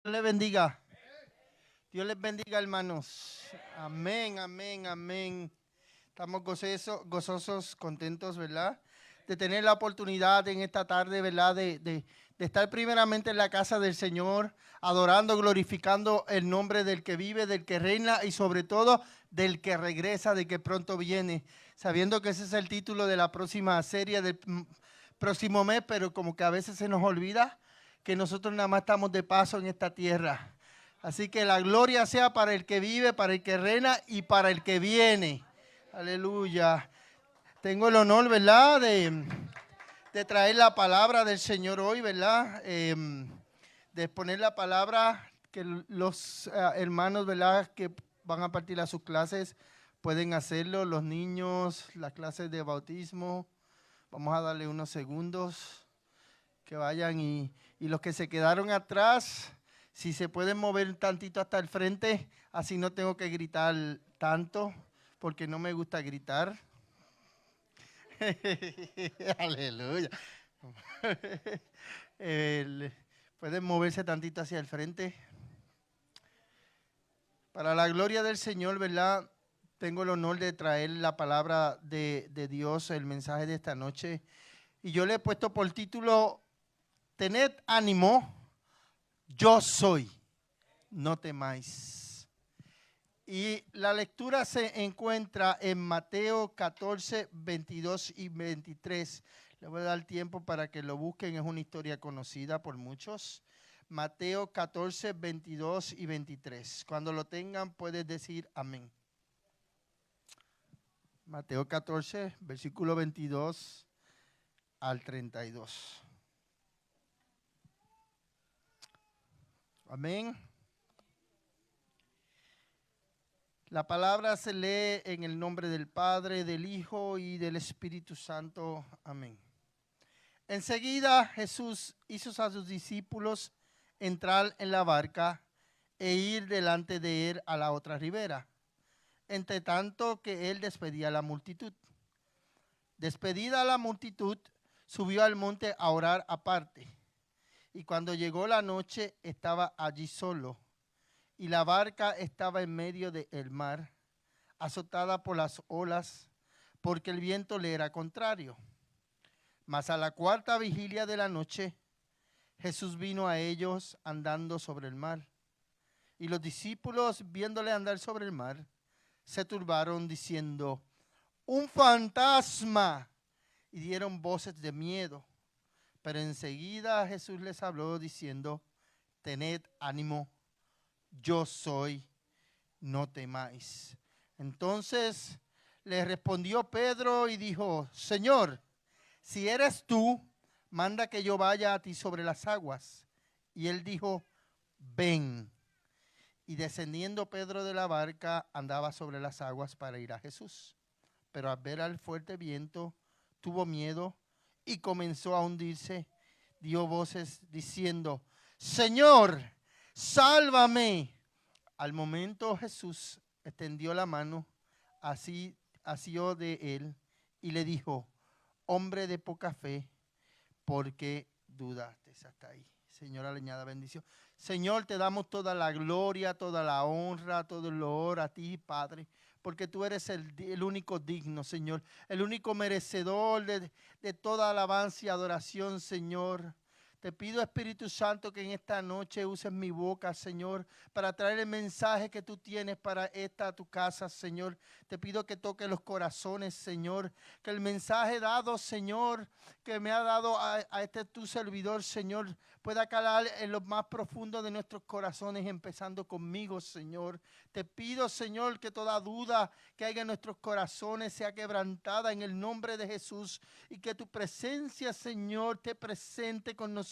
Dios les bendiga. Dios les bendiga, hermanos. Amén, amén, amén. Estamos gozosos, contentos, ¿verdad? De tener la oportunidad en esta tarde, ¿verdad? De estar primeramente en la casa del Señor, adorando, glorificando el nombre del que vive, del que reina y sobre todo del que regresa, de que pronto viene. Sabiendo que ese es el título de la próxima serie del próximo mes, pero como que a veces se nos olvida que nosotros nada más estamos de paso en esta tierra. Así que la gloria sea para el que vive, para el que reina y para el que viene. Aleluya. Tengo el honor, ¿verdad? De traer la palabra del Señor hoy, ¿verdad? De exponer la palabra que los hermanos, ¿verdad? Que van a partir a sus clases pueden hacerlo. Los niños, las clases de bautismo. Vamos a darle unos segundos que vayan y los que se quedaron atrás, si se pueden mover tantito hasta el frente, así no tengo que gritar tanto, porque no me gusta gritar. Aleluya. Pueden moverse tantito hacia el frente. Para la gloria del Señor, ¿verdad? Tengo el honor de traer la palabra de Dios, el mensaje de esta noche. Y yo le he puesto por título, tened ánimo, yo soy, no temáis. Y la lectura se encuentra en Mateo 14, 22 y 23. Le voy a dar tiempo para que lo busquen, es una historia conocida por muchos. Mateo 14, 22 y 23. Cuando lo tengan, puedes decir amén. Mateo 14, versículo 22 al 32. Amén. La palabra se lee en el nombre del Padre, del Hijo y del Espíritu Santo. Amén. Enseguida Jesús hizo a sus discípulos entrar en la barca e ir delante de él a la otra ribera, entre tanto que él despedía a la multitud. Despedida la multitud, subió al monte a orar aparte. Y cuando llegó la noche, estaba allí solo, y la barca estaba en medio del mar, azotada por las olas, porque el viento le era contrario. Mas a la cuarta vigilia de la noche, Jesús vino a ellos andando sobre el mar. Y los discípulos, viéndole andar sobre el mar, se turbaron diciendo, ¡un fantasma! Y dieron voces de miedo. Pero enseguida Jesús les habló diciendo, tened ánimo, yo soy, no temáis. Entonces le respondió Pedro y dijo, Señor, si eres tú, manda que yo vaya a ti sobre las aguas. Y él dijo, ven. Y descendiendo Pedro de la barca, andaba sobre las aguas para ir a Jesús. Pero al ver al fuerte viento, tuvo miedo y comenzó a hundirse. Dio voces diciendo, Señor, sálvame. Al momento Jesús extendió la mano, así asió de él y le dijo, hombre de poca fe, ¿por qué dudaste? Hasta ahí. Señora, le añada bendición. Señor, te damos toda la gloria, toda la honra, todo el honor a ti, Padre, porque tú eres el único digno, Señor, el único merecedor de toda alabanza y adoración, Señor. Te pido, Espíritu Santo, que en esta noche uses mi boca, Señor, para traer el mensaje que tú tienes para esta tu casa, Señor. Te pido que toque los corazones, Señor, que el mensaje dado, Señor, que me ha dado a este tu servidor, Señor, pueda calar en lo más profundo de nuestros corazones, empezando conmigo, Señor. Te pido, Señor, que toda duda que haya en nuestros corazones sea quebrantada en el nombre de Jesús y que tu presencia, Señor, te presente con nosotros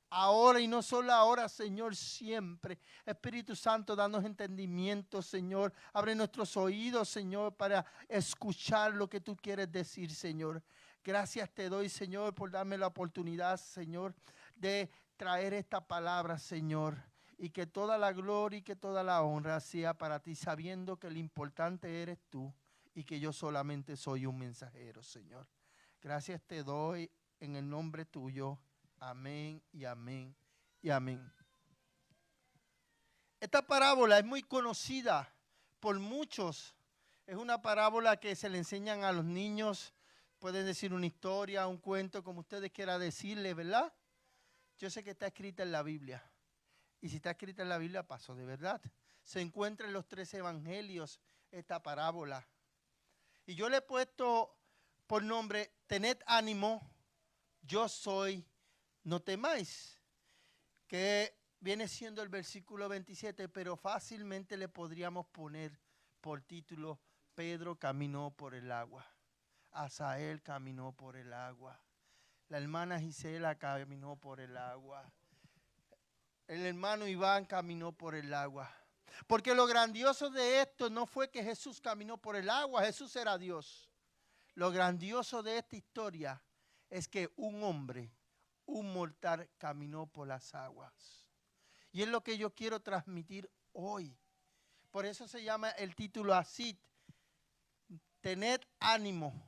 ahora y no solo ahora, Señor, siempre. Espíritu Santo, danos entendimiento, Señor. Abre nuestros oídos, Señor, para escuchar lo que tú quieres decir, Señor. Gracias te doy, Señor, por darme la oportunidad, Señor, de traer esta palabra, Señor. Y que toda la gloria y que toda la honra sea para ti, sabiendo que lo importante eres tú y que yo solamente soy un mensajero, Señor. Gracias te doy en el nombre tuyo. Amén y amén y amén. Esta parábola es muy conocida por muchos. Es una parábola que se le enseñan a los niños. Pueden decir una historia, un cuento, como ustedes quieran decirle, ¿verdad? Yo sé que está escrita en la Biblia. Y si está escrita en la Biblia, pasó de verdad. Se encuentra en los 3 evangelios esta parábola. Y yo le he puesto por nombre, tened ánimo, yo soy, no temáis. Que viene siendo el versículo 27, pero fácilmente le podríamos poner por título, Pedro caminó por el agua. Asael caminó por el agua. La hermana Gisela caminó por el agua. El hermano Iván caminó por el agua. Porque lo grandioso de esto no fue que Jesús caminó por el agua, Jesús era Dios. Lo grandioso de esta historia es que un hombre, un mortal, caminó por las aguas. Y es lo que yo quiero transmitir hoy. Por eso se llama el título así, tened ánimo,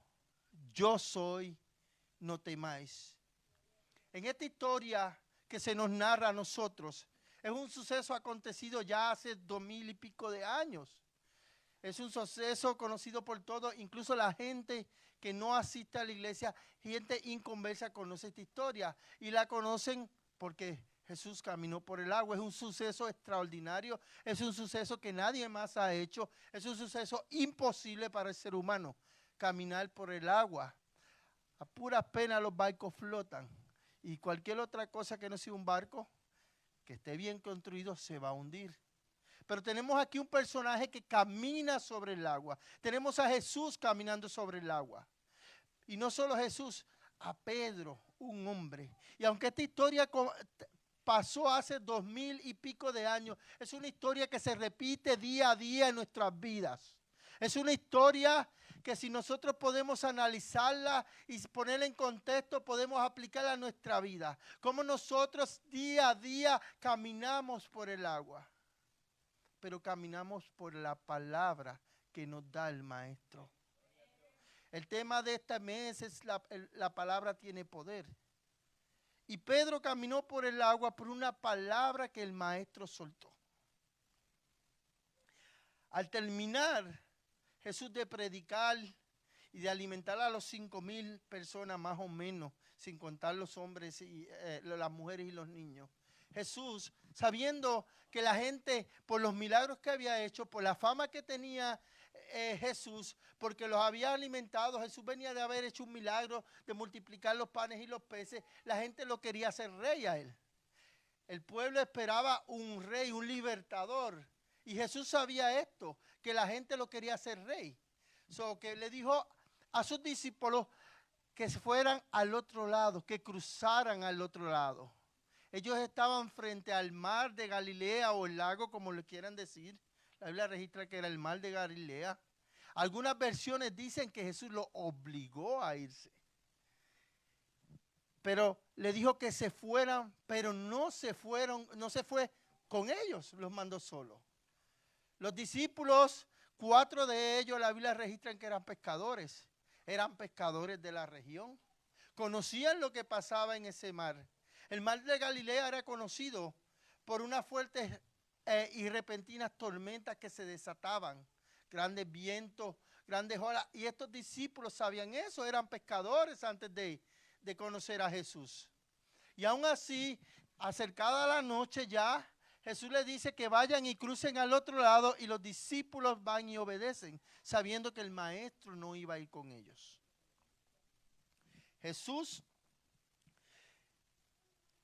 yo soy, no temáis. En esta historia que se nos narra a nosotros, es un suceso acontecido ya hace 2000 y pico de años. Es un suceso conocido por todos, incluso la gente que no asiste a la iglesia, gente inconversa conoce esta historia y la conocen porque Jesús caminó por el agua. Es un suceso extraordinario, es un suceso que nadie más ha hecho, es un suceso imposible para el ser humano, caminar por el agua. A puras penas los barcos flotan y cualquier otra cosa que no sea un barco que esté bien construido se va a hundir. Pero tenemos aquí un personaje que camina sobre el agua. Tenemos a Jesús caminando sobre el agua. Y no solo Jesús, a Pedro, un hombre. Y aunque esta historia pasó hace 2000 y pico de años, es una historia que se repite día a día en nuestras vidas. Es una historia que si nosotros podemos analizarla y ponerla en contexto, podemos aplicarla a nuestra vida. Cómo nosotros día a día caminamos por el agua. Pero caminamos por la palabra que nos da el Maestro. El tema de este mes es la palabra tiene poder. Y Pedro caminó por el agua por una palabra que el Maestro soltó. Al terminar Jesús de predicar y de alimentar a los 5,000 personas más o menos, sin contar los hombres y las mujeres y los niños, Jesús, sabiendo que la gente, por los milagros que había hecho, por la fama que tenía Jesús, porque los había alimentado, Jesús venía de haber hecho un milagro de multiplicar los panes y los peces, la gente lo quería hacer rey a él. El pueblo esperaba un rey, un libertador, y Jesús sabía esto, que la gente lo quería hacer rey. Que le dijo a sus discípulos que se fueran al otro lado, que cruzaran al otro lado. Ellos estaban frente al mar de Galilea o el lago, como le quieran decir. La Biblia registra que era el mar de Galilea. Algunas versiones dicen que Jesús lo obligó a irse. Pero le dijo que se fueran, pero no se fue con ellos, los mandó solos. Los discípulos, 4 de ellos, la Biblia registra que eran pescadores de la región. Conocían lo que pasaba en ese mar. El mar de Galilea era conocido por unas fuertes y repentinas tormentas que se desataban, grandes vientos, grandes olas. Y estos discípulos sabían eso, eran pescadores antes de conocer a Jesús. Y aún así, acercada la noche ya, Jesús les dice que vayan y crucen al otro lado y los discípulos van y obedecen, sabiendo que el maestro no iba a ir con ellos. Jesús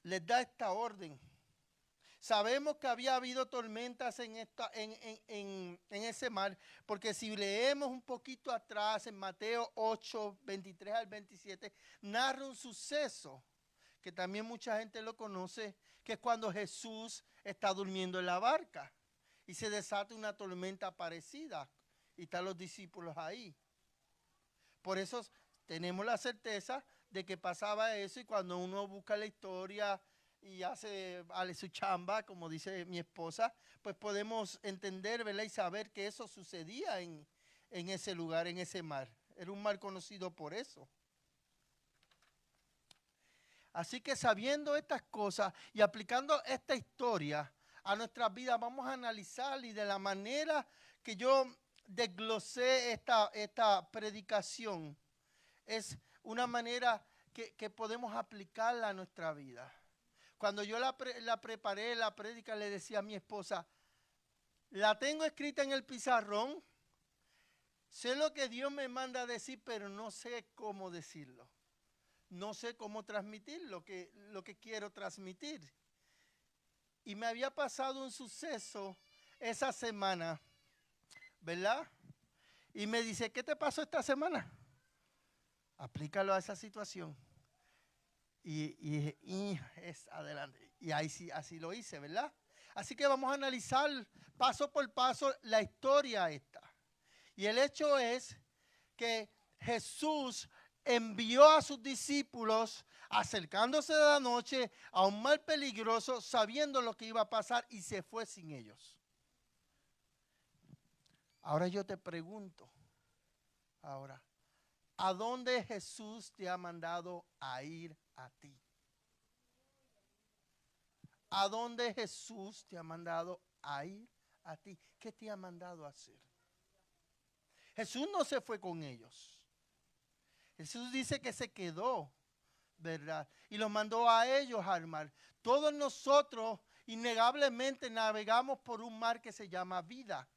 les da esta orden. Sabemos que había habido tormentas en ese mar, porque si leemos un poquito atrás, en Mateo 8, 23 al 27, narra un suceso que también mucha gente lo conoce, que es cuando Jesús está durmiendo en la barca y se desata una tormenta parecida y están los discípulos ahí. Por eso tenemos la certeza de que pasaba eso, y cuando uno busca la historia y hace su chamba, como dice mi esposa, pues podemos entender, ¿verdad? Y saber que eso sucedía en ese lugar, en ese mar. Era un mar conocido por eso. Así que sabiendo estas cosas y aplicando esta historia a nuestras vidas, vamos a analizar y de la manera que yo desglosé esta predicación, es una manera que podemos aplicarla a nuestra vida. Cuando yo la preparé, la prédica, le decía a mi esposa, la tengo escrita en el pizarrón, sé lo que Dios me manda a decir, pero no sé cómo decirlo. No sé cómo transmitir lo que quiero transmitir. Y me había pasado un suceso esa semana, ¿verdad? Y me dice, ¿qué te pasó esta semana? Aplícalo a esa situación. Y es adelante. Y ahí sí, así lo hice, ¿verdad? Así que vamos a analizar paso por paso la historia esta. Y el hecho es que Jesús envió a sus discípulos acercándose de la noche a un mar peligroso, sabiendo lo que iba a pasar, y se fue sin ellos. Ahora yo te pregunto, ¿a dónde Jesús te ha mandado a ir a ti? ¿A dónde Jesús te ha mandado a ir a ti? ¿Qué te ha mandado a hacer? Jesús no se fue con ellos. Jesús dice que se quedó, ¿verdad? Y los mandó a ellos al mar. Todos nosotros innegablemente navegamos por un mar que se llama vida.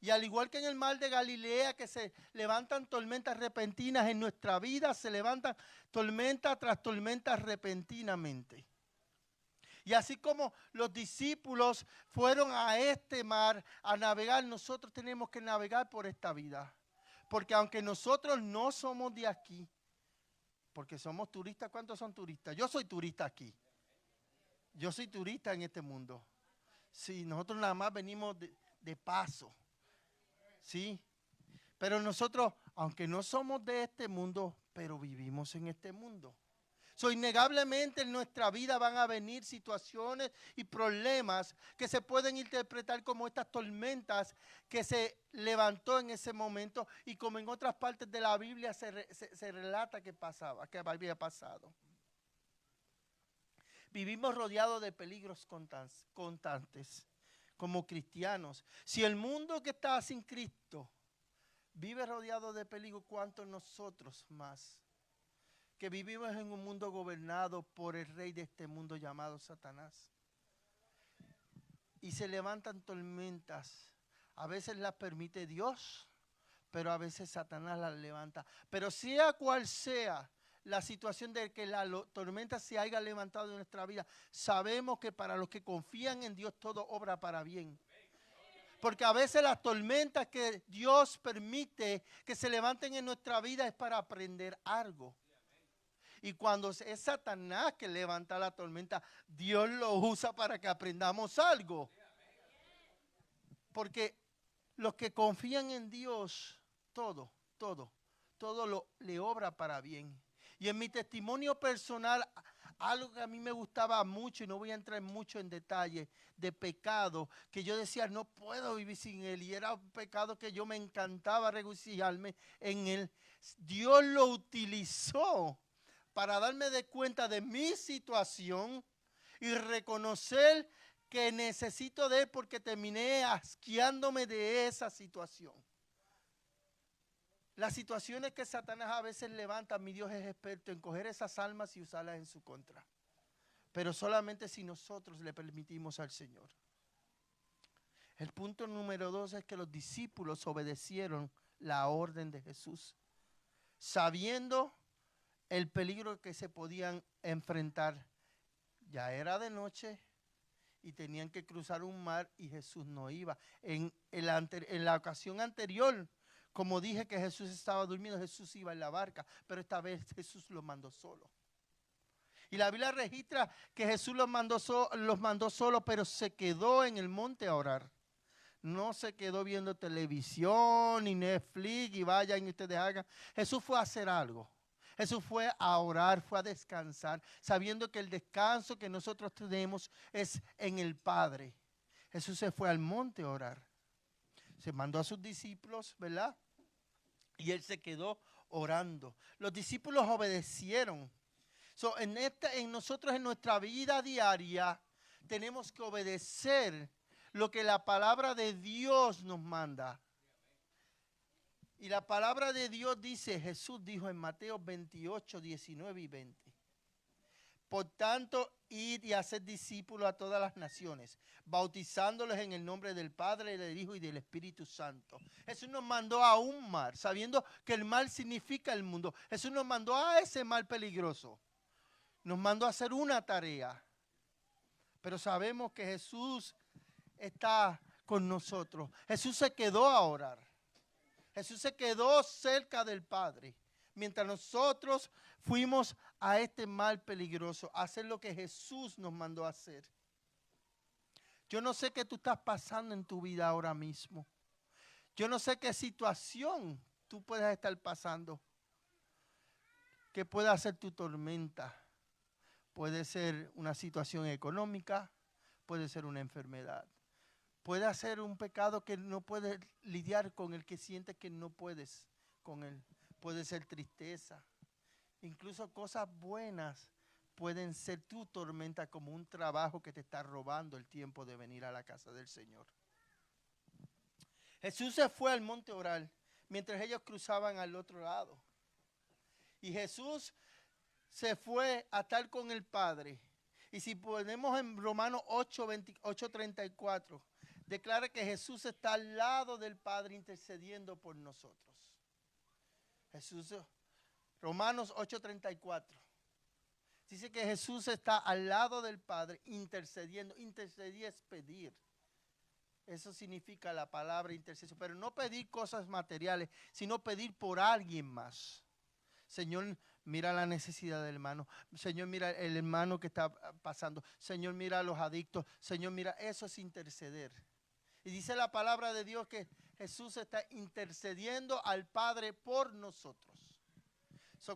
Y al igual que en el mar de Galilea, que se levantan tormentas repentinas, en nuestra vida se levantan tormenta tras tormenta repentinamente. Y así como los discípulos fueron a este mar a navegar, nosotros tenemos que navegar por esta vida. Porque aunque nosotros no somos de aquí, porque somos turistas, ¿cuántos son turistas? Yo soy turista aquí. Yo soy turista en este mundo. Sí, nosotros nada más venimos de paso. Sí, pero nosotros, aunque no somos de este mundo, pero vivimos en este mundo. Innegablemente en nuestra vida van a venir situaciones y problemas que se pueden interpretar como estas tormentas que se levantó en ese momento, y como en otras partes de la Biblia se relata que había pasado. Vivimos rodeados de peligros constantes como cristianos. Si el mundo que está sin Cristo vive rodeado de peligro, ¿cuánto nosotros más? Que vivimos en un mundo gobernado por el rey de este mundo llamado Satanás. Y se levantan tormentas. A veces las permite Dios, pero a veces Satanás las levanta. Pero sea cual sea la situación de que la tormenta se haya levantado en nuestra vida, sabemos que para los que confían en Dios todo obra para bien. Porque a veces las tormentas que Dios permite que se levanten en nuestra vida es para aprender algo. Y cuando es Satanás que levanta la tormenta, Dios lo usa para que aprendamos algo. Porque los que confían en Dios, todo le obra para bien. Y en mi testimonio personal, algo que a mí me gustaba mucho, y no voy a entrar mucho en detalle, de pecado, que yo decía, no puedo vivir sin él. Y era un pecado que yo me encantaba regocijarme en él. Dios lo utilizó para darme de cuenta de mi situación y reconocer que necesito de él, porque terminé asqueándome de esa situación. Las situaciones que Satanás a veces levanta, mi Dios es experto en coger esas almas y usarlas en su contra. Pero solamente si nosotros le permitimos al Señor. El punto número 2 es que los discípulos obedecieron la orden de Jesús, sabiendo el peligro que se podían enfrentar. Ya era de noche y tenían que cruzar un mar y Jesús no iba. En la ocasión anterior, como dije que Jesús estaba durmiendo, Jesús iba en la barca, pero esta vez Jesús los mandó solo. Y la Biblia registra que Jesús los mandó solo, pero se quedó en el monte a orar. No se quedó viendo televisión ni Netflix y vayan y ustedes hagan. Jesús fue a hacer algo. Jesús fue a orar, fue a descansar, sabiendo que el descanso que nosotros tenemos es en el Padre. Jesús se fue al monte a orar. Se mandó a sus discípulos, ¿verdad? Y él se quedó orando. Los discípulos obedecieron. En nosotros, en nuestra vida diaria, tenemos que obedecer lo que la palabra de Dios nos manda. Y la palabra de Dios dice, Jesús dijo en Mateo 28, 19 y 20. Por tanto, id y haced discípulos a todas las naciones, bautizándolos en el nombre del Padre, del Hijo y del Espíritu Santo. Jesús nos mandó a un mar, sabiendo que el mar significa el mundo. Jesús nos mandó a ese mar peligroso. Nos mandó a hacer una tarea. Pero sabemos que Jesús está con nosotros. Jesús se quedó a orar. Jesús se quedó cerca del Padre. Mientras nosotros fuimos a este mar peligroso, a hacer lo que Jesús nos mandó a hacer. Yo no sé qué tú estás pasando en tu vida ahora mismo. Yo no sé qué situación tú puedes estar pasando. ¿Qué puede hacer tu tormenta? Puede ser una situación económica, puede ser una enfermedad. Puede ser un pecado que no puedes lidiar con el que sientes que no puedes con él. Puede ser tristeza. Incluso cosas buenas pueden ser tu tormenta, como un trabajo que te está robando el tiempo de venir a la casa del Señor. Jesús se fue al monte a orar mientras ellos cruzaban al otro lado. Y Jesús se fue a estar con el Padre. Y si ponemos en Romanos 8:34, declara que Jesús está al lado del Padre intercediendo por nosotros. Romanos 8:34. Dice que Jesús está al lado del Padre intercediendo. Intercedir es pedir. Eso significa la palabra intercesión. Pero no pedir cosas materiales, sino pedir por alguien más. Señor, mira la necesidad del hermano. Señor, mira el hermano que está pasando. Señor, mira a los adictos. Señor, mira, eso es interceder. Y dice la palabra de Dios que Jesús está intercediendo al Padre por nosotros.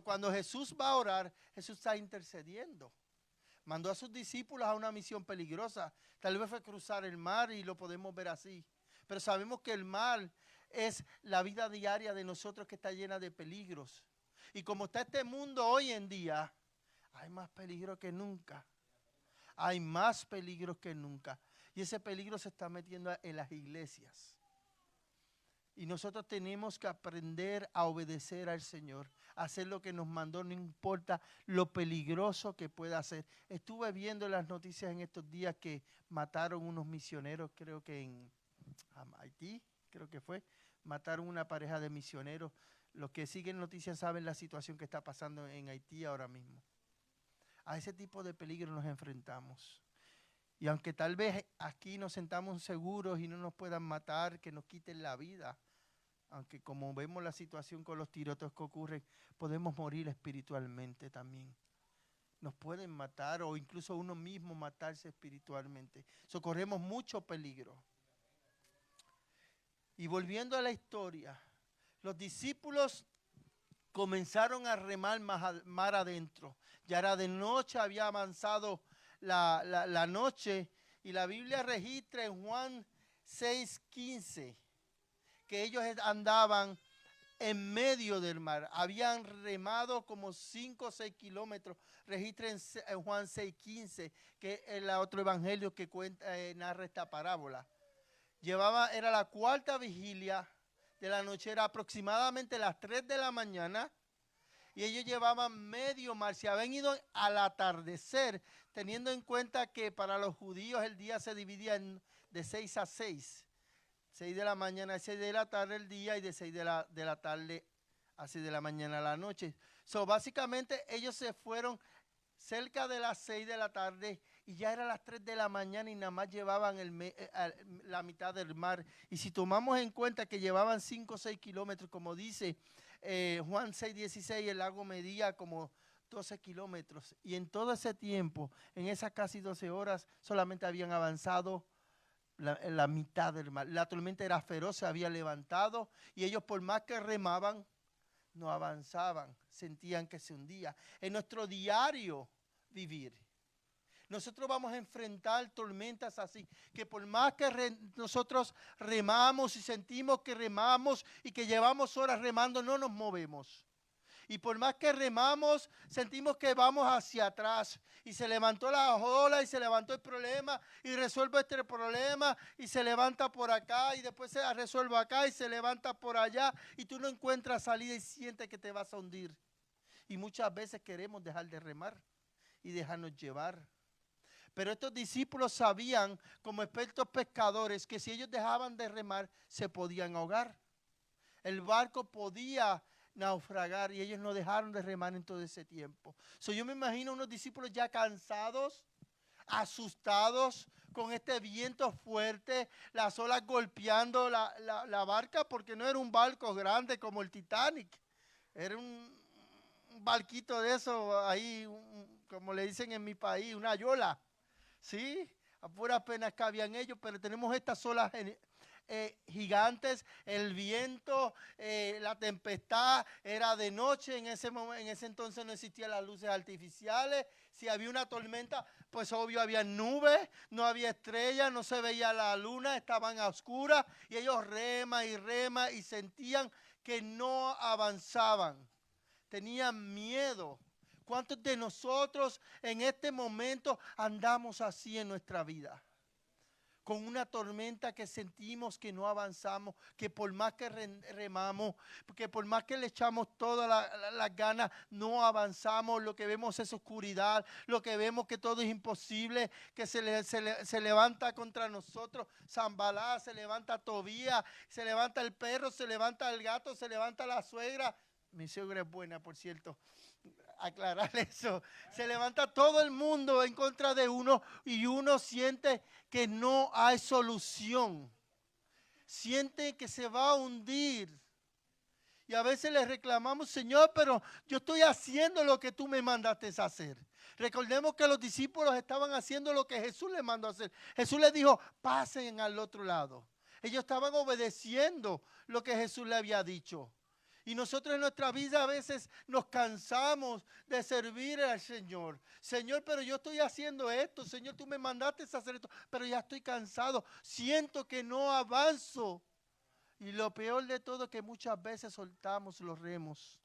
Cuando Jesús va a orar, Jesús está intercediendo. Mandó a sus discípulos a una misión peligrosa. Tal vez fue cruzar el mar y lo podemos ver así. Pero sabemos que el mar es la vida diaria de nosotros que está llena de peligros. Y como está este mundo hoy en día, hay más peligro que nunca. Hay más peligros que nunca. Y ese peligro se está metiendo en las iglesias. Y nosotros tenemos que aprender a obedecer al Señor, a hacer lo que nos mandó, no importa lo peligroso que pueda ser. Estuve viendo las noticias en estos días que mataron unos misioneros, creo que en Haití, creo que fue. Mataron una pareja de misioneros. Los que siguen noticias saben la situación que está pasando en Haití ahora mismo. A ese tipo de peligro nos enfrentamos. Y aunque tal vez aquí nos sentamos seguros y no nos puedan matar, que nos quiten la vida, aunque como vemos la situación con los tiroteos que ocurren, podemos morir espiritualmente también. Nos pueden matar o incluso uno mismo matarse espiritualmente. Corremos mucho peligro. Y volviendo a la historia, los discípulos comenzaron a remar mar adentro. Ya era de noche, había avanzado la noche, y la Biblia registra en Juan 6:15 que ellos andaban en medio del mar. Habían remado como 5 o 6 kilómetros. Registra en Juan 6:15, que es el otro evangelio que narra esta parábola. Era la cuarta vigilia de la noche, era aproximadamente las 3 de la mañana. Y ellos llevaban medio mar, se habían ido al atardecer, teniendo en cuenta que para los judíos el día se dividía de 6 a 6. 6 de la mañana a 6 de la tarde el día, y de 6 de la tarde a 6 de la mañana la noche. Básicamente ellos se fueron cerca de las 6 de la tarde y ya eran las 3 de la mañana y nada más llevaban la mitad del mar. Y si tomamos en cuenta que llevaban 5 o 6 kilómetros, como dice Juan 6:16, el lago medía como 12 kilómetros. Y en todo ese tiempo, en esas casi 12 horas, solamente habían avanzado la mitad del mar. La tormenta era feroz, se había levantado, y ellos, por más que remaban, no avanzaban, sentían que se hundía. En nuestro diario vivir, nosotros vamos a enfrentar tormentas así, que por más que nosotros remamos y sentimos que remamos y que llevamos horas remando, no nos movemos. Y por más que remamos, sentimos que vamos hacia atrás. Y se levantó la ola y se levantó el problema y resuelve este problema y se levanta por acá y después se resuelve acá y se levanta por allá y tú no encuentras salida y sientes que te vas a hundir. Y muchas veces queremos dejar de remar y dejarnos llevar. Pero estos discípulos sabían, como expertos pescadores, que si ellos dejaban de remar, se podían ahogar. El barco podía naufragar y ellos no dejaron de remar en todo ese tiempo. Yo me imagino unos discípulos ya cansados, asustados, con este viento fuerte, las olas golpeando la barca, porque no era un barco grande como el Titanic. Era un barquito de eso ahí, como le dicen en mi país, una yola. ¿Sí? A puras penas cabían ellos, pero tenemos estas olas gigantes, el viento, la tempestad, era de noche, en ese entonces no existían las luces artificiales, si había una tormenta, pues obvio había nubes, no había estrellas, no se veía la luna, estaban a oscuras y ellos reman y sentían que no avanzaban, tenían miedo. ¿Cuántos de nosotros en este momento andamos así en nuestra vida? Con una tormenta que sentimos que no avanzamos, que por más que remamos, que por más que le echamos todas las ganas, no avanzamos. Lo que vemos es oscuridad, lo que vemos que todo es imposible, que se levanta contra nosotros Zambalá, se levanta Tobías, se levanta el perro, se levanta el gato, se levanta la suegra. Mi suegra es buena, por cierto. Aclarar eso. Se levanta todo el mundo en contra de uno y uno siente que no hay solución. Siente que se va a hundir. Y a veces le reclamamos, Señor, pero yo estoy haciendo lo que tú me mandaste a hacer. Recordemos que los discípulos estaban haciendo lo que Jesús les mandó a hacer. Jesús les dijo, pasen al otro lado. Ellos estaban obedeciendo lo que Jesús le había dicho. Y nosotros en nuestra vida a veces nos cansamos de servir al Señor. Señor, pero yo estoy haciendo esto. Señor, tú me mandaste a hacer esto, pero ya estoy cansado. Siento que no avanzo. Y lo peor de todo es que muchas veces soltamos los remos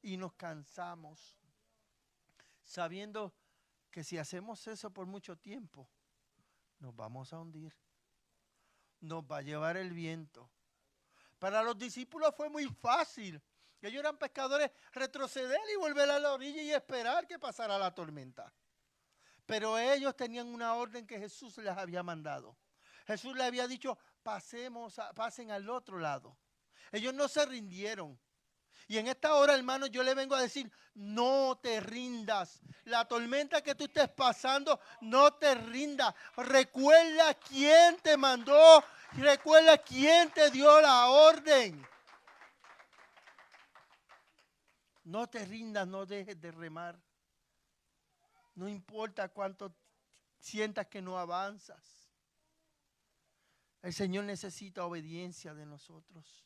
y nos cansamos, sabiendo que si hacemos eso por mucho tiempo, nos vamos a hundir. Nos va a llevar el viento. Para los discípulos fue muy fácil. Ellos eran pescadores, retroceder y volver a la orilla y esperar que pasara la tormenta. Pero ellos tenían una orden que Jesús les había mandado. Jesús les había dicho, pasen al otro lado. Ellos no se rindieron. Y en esta hora, hermano, yo le vengo a decir, no te rindas. La tormenta que tú estés pasando, no te rindas. Recuerda quién te mandó. Recuerda quién te dio la orden. No te rindas, no dejes de remar. No importa cuánto sientas que no avanzas. El Señor necesita obediencia de nosotros.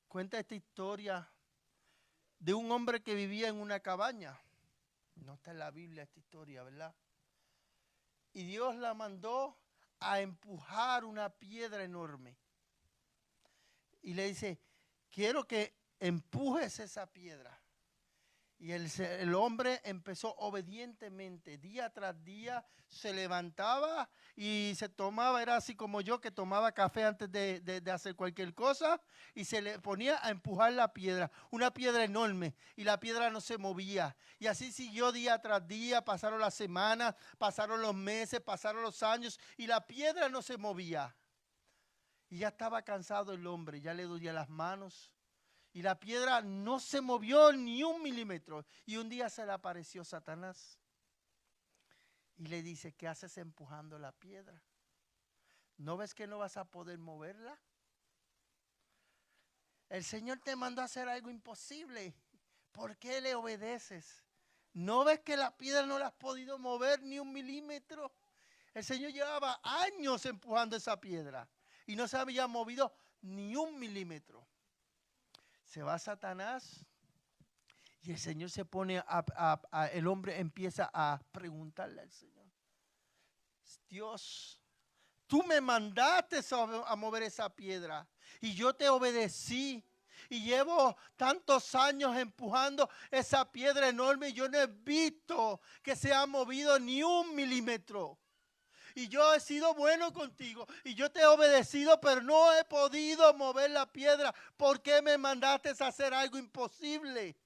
Cuenta esta historia de un hombre que vivía en una cabaña. No está en la Biblia esta historia, ¿verdad? Y Dios la mandó a empujar una piedra enorme. Y le dice, quiero que empujes esa piedra. Y el hombre empezó obedientemente, día tras día, se levantaba y se tomaba, era así como yo que tomaba café antes de hacer cualquier cosa, y se le ponía a empujar la piedra, una piedra enorme, y la piedra no se movía. Y así siguió día tras día, pasaron las semanas, pasaron los meses, pasaron los años, y la piedra no se movía. Y ya estaba cansado el hombre, ya le dolía las manos. Y la piedra no se movió ni un milímetro. Y un día se le apareció Satanás. Y le dice, ¿qué haces empujando la piedra? ¿No ves que no vas a poder moverla? El Señor te mandó a hacer algo imposible. ¿Por qué le obedeces? ¿No ves que la piedra no la has podido mover ni un milímetro? El Señor llevaba años empujando esa piedra. Y no se había movido ni un milímetro. Se va Satanás y el Señor se pone, el hombre empieza a preguntarle al Señor, Dios, tú me mandaste a mover esa piedra y yo te obedecí. Y llevo tantos años empujando esa piedra enorme y yo no he visto que se ha movido ni un milímetro. Y yo he sido bueno contigo y yo te he obedecido, pero no he podido mover la piedra. ¿Por qué me mandaste a hacer algo imposible?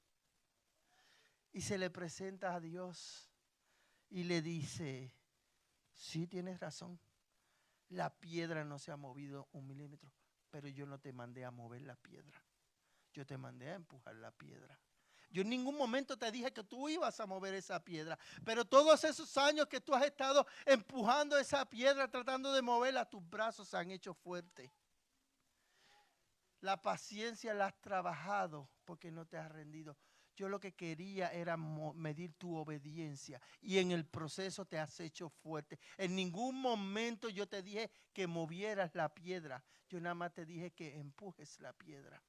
Y se le presenta a Dios y le dice, sí, tienes razón. La piedra no se ha movido un milímetro, pero yo no te mandé a mover la piedra. Yo te mandé a empujar la piedra. Yo en ningún momento te dije que tú ibas a mover esa piedra, pero todos esos años que tú has estado empujando esa piedra, tratando de moverla, tus brazos se han hecho fuertes. La paciencia la has trabajado porque no te has rendido. Yo lo que quería era medir tu obediencia y en el proceso te has hecho fuerte. En ningún momento yo te dije que movieras la piedra. Yo nada más te dije que empujes la piedra.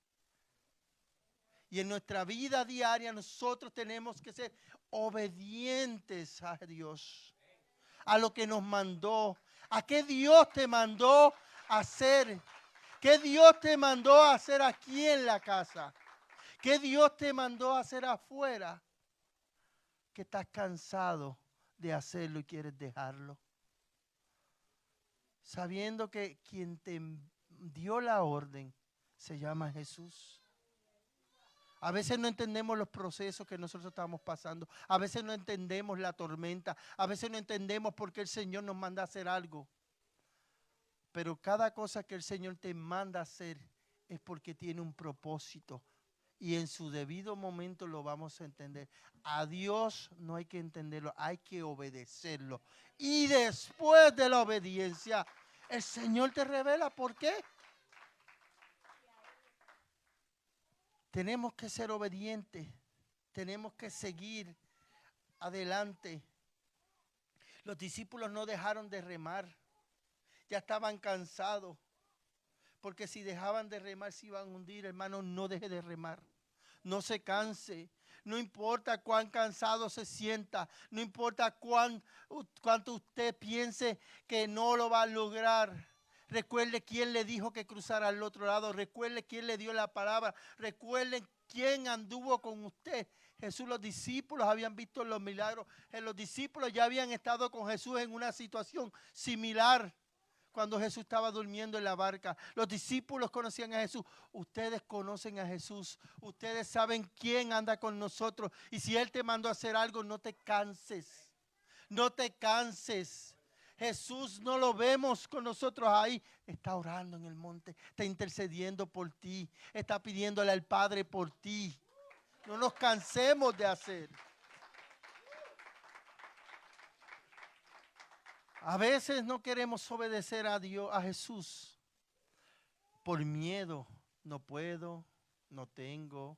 Y en nuestra vida diaria nosotros tenemos que ser obedientes a Dios, a lo que nos mandó, a qué Dios te mandó a hacer, qué Dios te mandó a hacer aquí en la casa, qué Dios te mandó a hacer afuera, que estás cansado de hacerlo y quieres dejarlo. Sabiendo que quien te dio la orden se llama Jesús. A veces no entendemos los procesos que nosotros estamos pasando. A veces no entendemos la tormenta. A veces no entendemos por qué el Señor nos manda a hacer algo. Pero cada cosa que el Señor te manda a hacer es porque tiene un propósito. Y en su debido momento lo vamos a entender. A Dios no hay que entenderlo, hay que obedecerlo. Y después de la obediencia, el Señor te revela por qué. Tenemos que ser obedientes, tenemos que seguir adelante. Los discípulos no dejaron de remar, ya estaban cansados, porque si dejaban de remar se iban a hundir. Hermano, no deje de remar, no se canse. No importa cuán cansado se sienta, no importa cuánto usted piense que no lo va a lograr. Recuerde quién le dijo que cruzara al otro lado. Recuerde quién le dio la palabra. Recuerden quién anduvo con usted. Jesús, los discípulos habían visto los milagros. Los discípulos ya habían estado con Jesús en una situación similar cuando Jesús estaba durmiendo en la barca. Los discípulos conocían a Jesús. Ustedes conocen a Jesús. Ustedes saben quién anda con nosotros. Y si Él te mandó a hacer algo, no te canses. No te canses. Jesús no lo vemos con nosotros ahí. Está orando en el monte. Está intercediendo por ti. Está pidiéndole al Padre por ti. No nos cansemos de hacer. A veces no queremos obedecer a Dios, a Jesús, por miedo. No puedo, no tengo,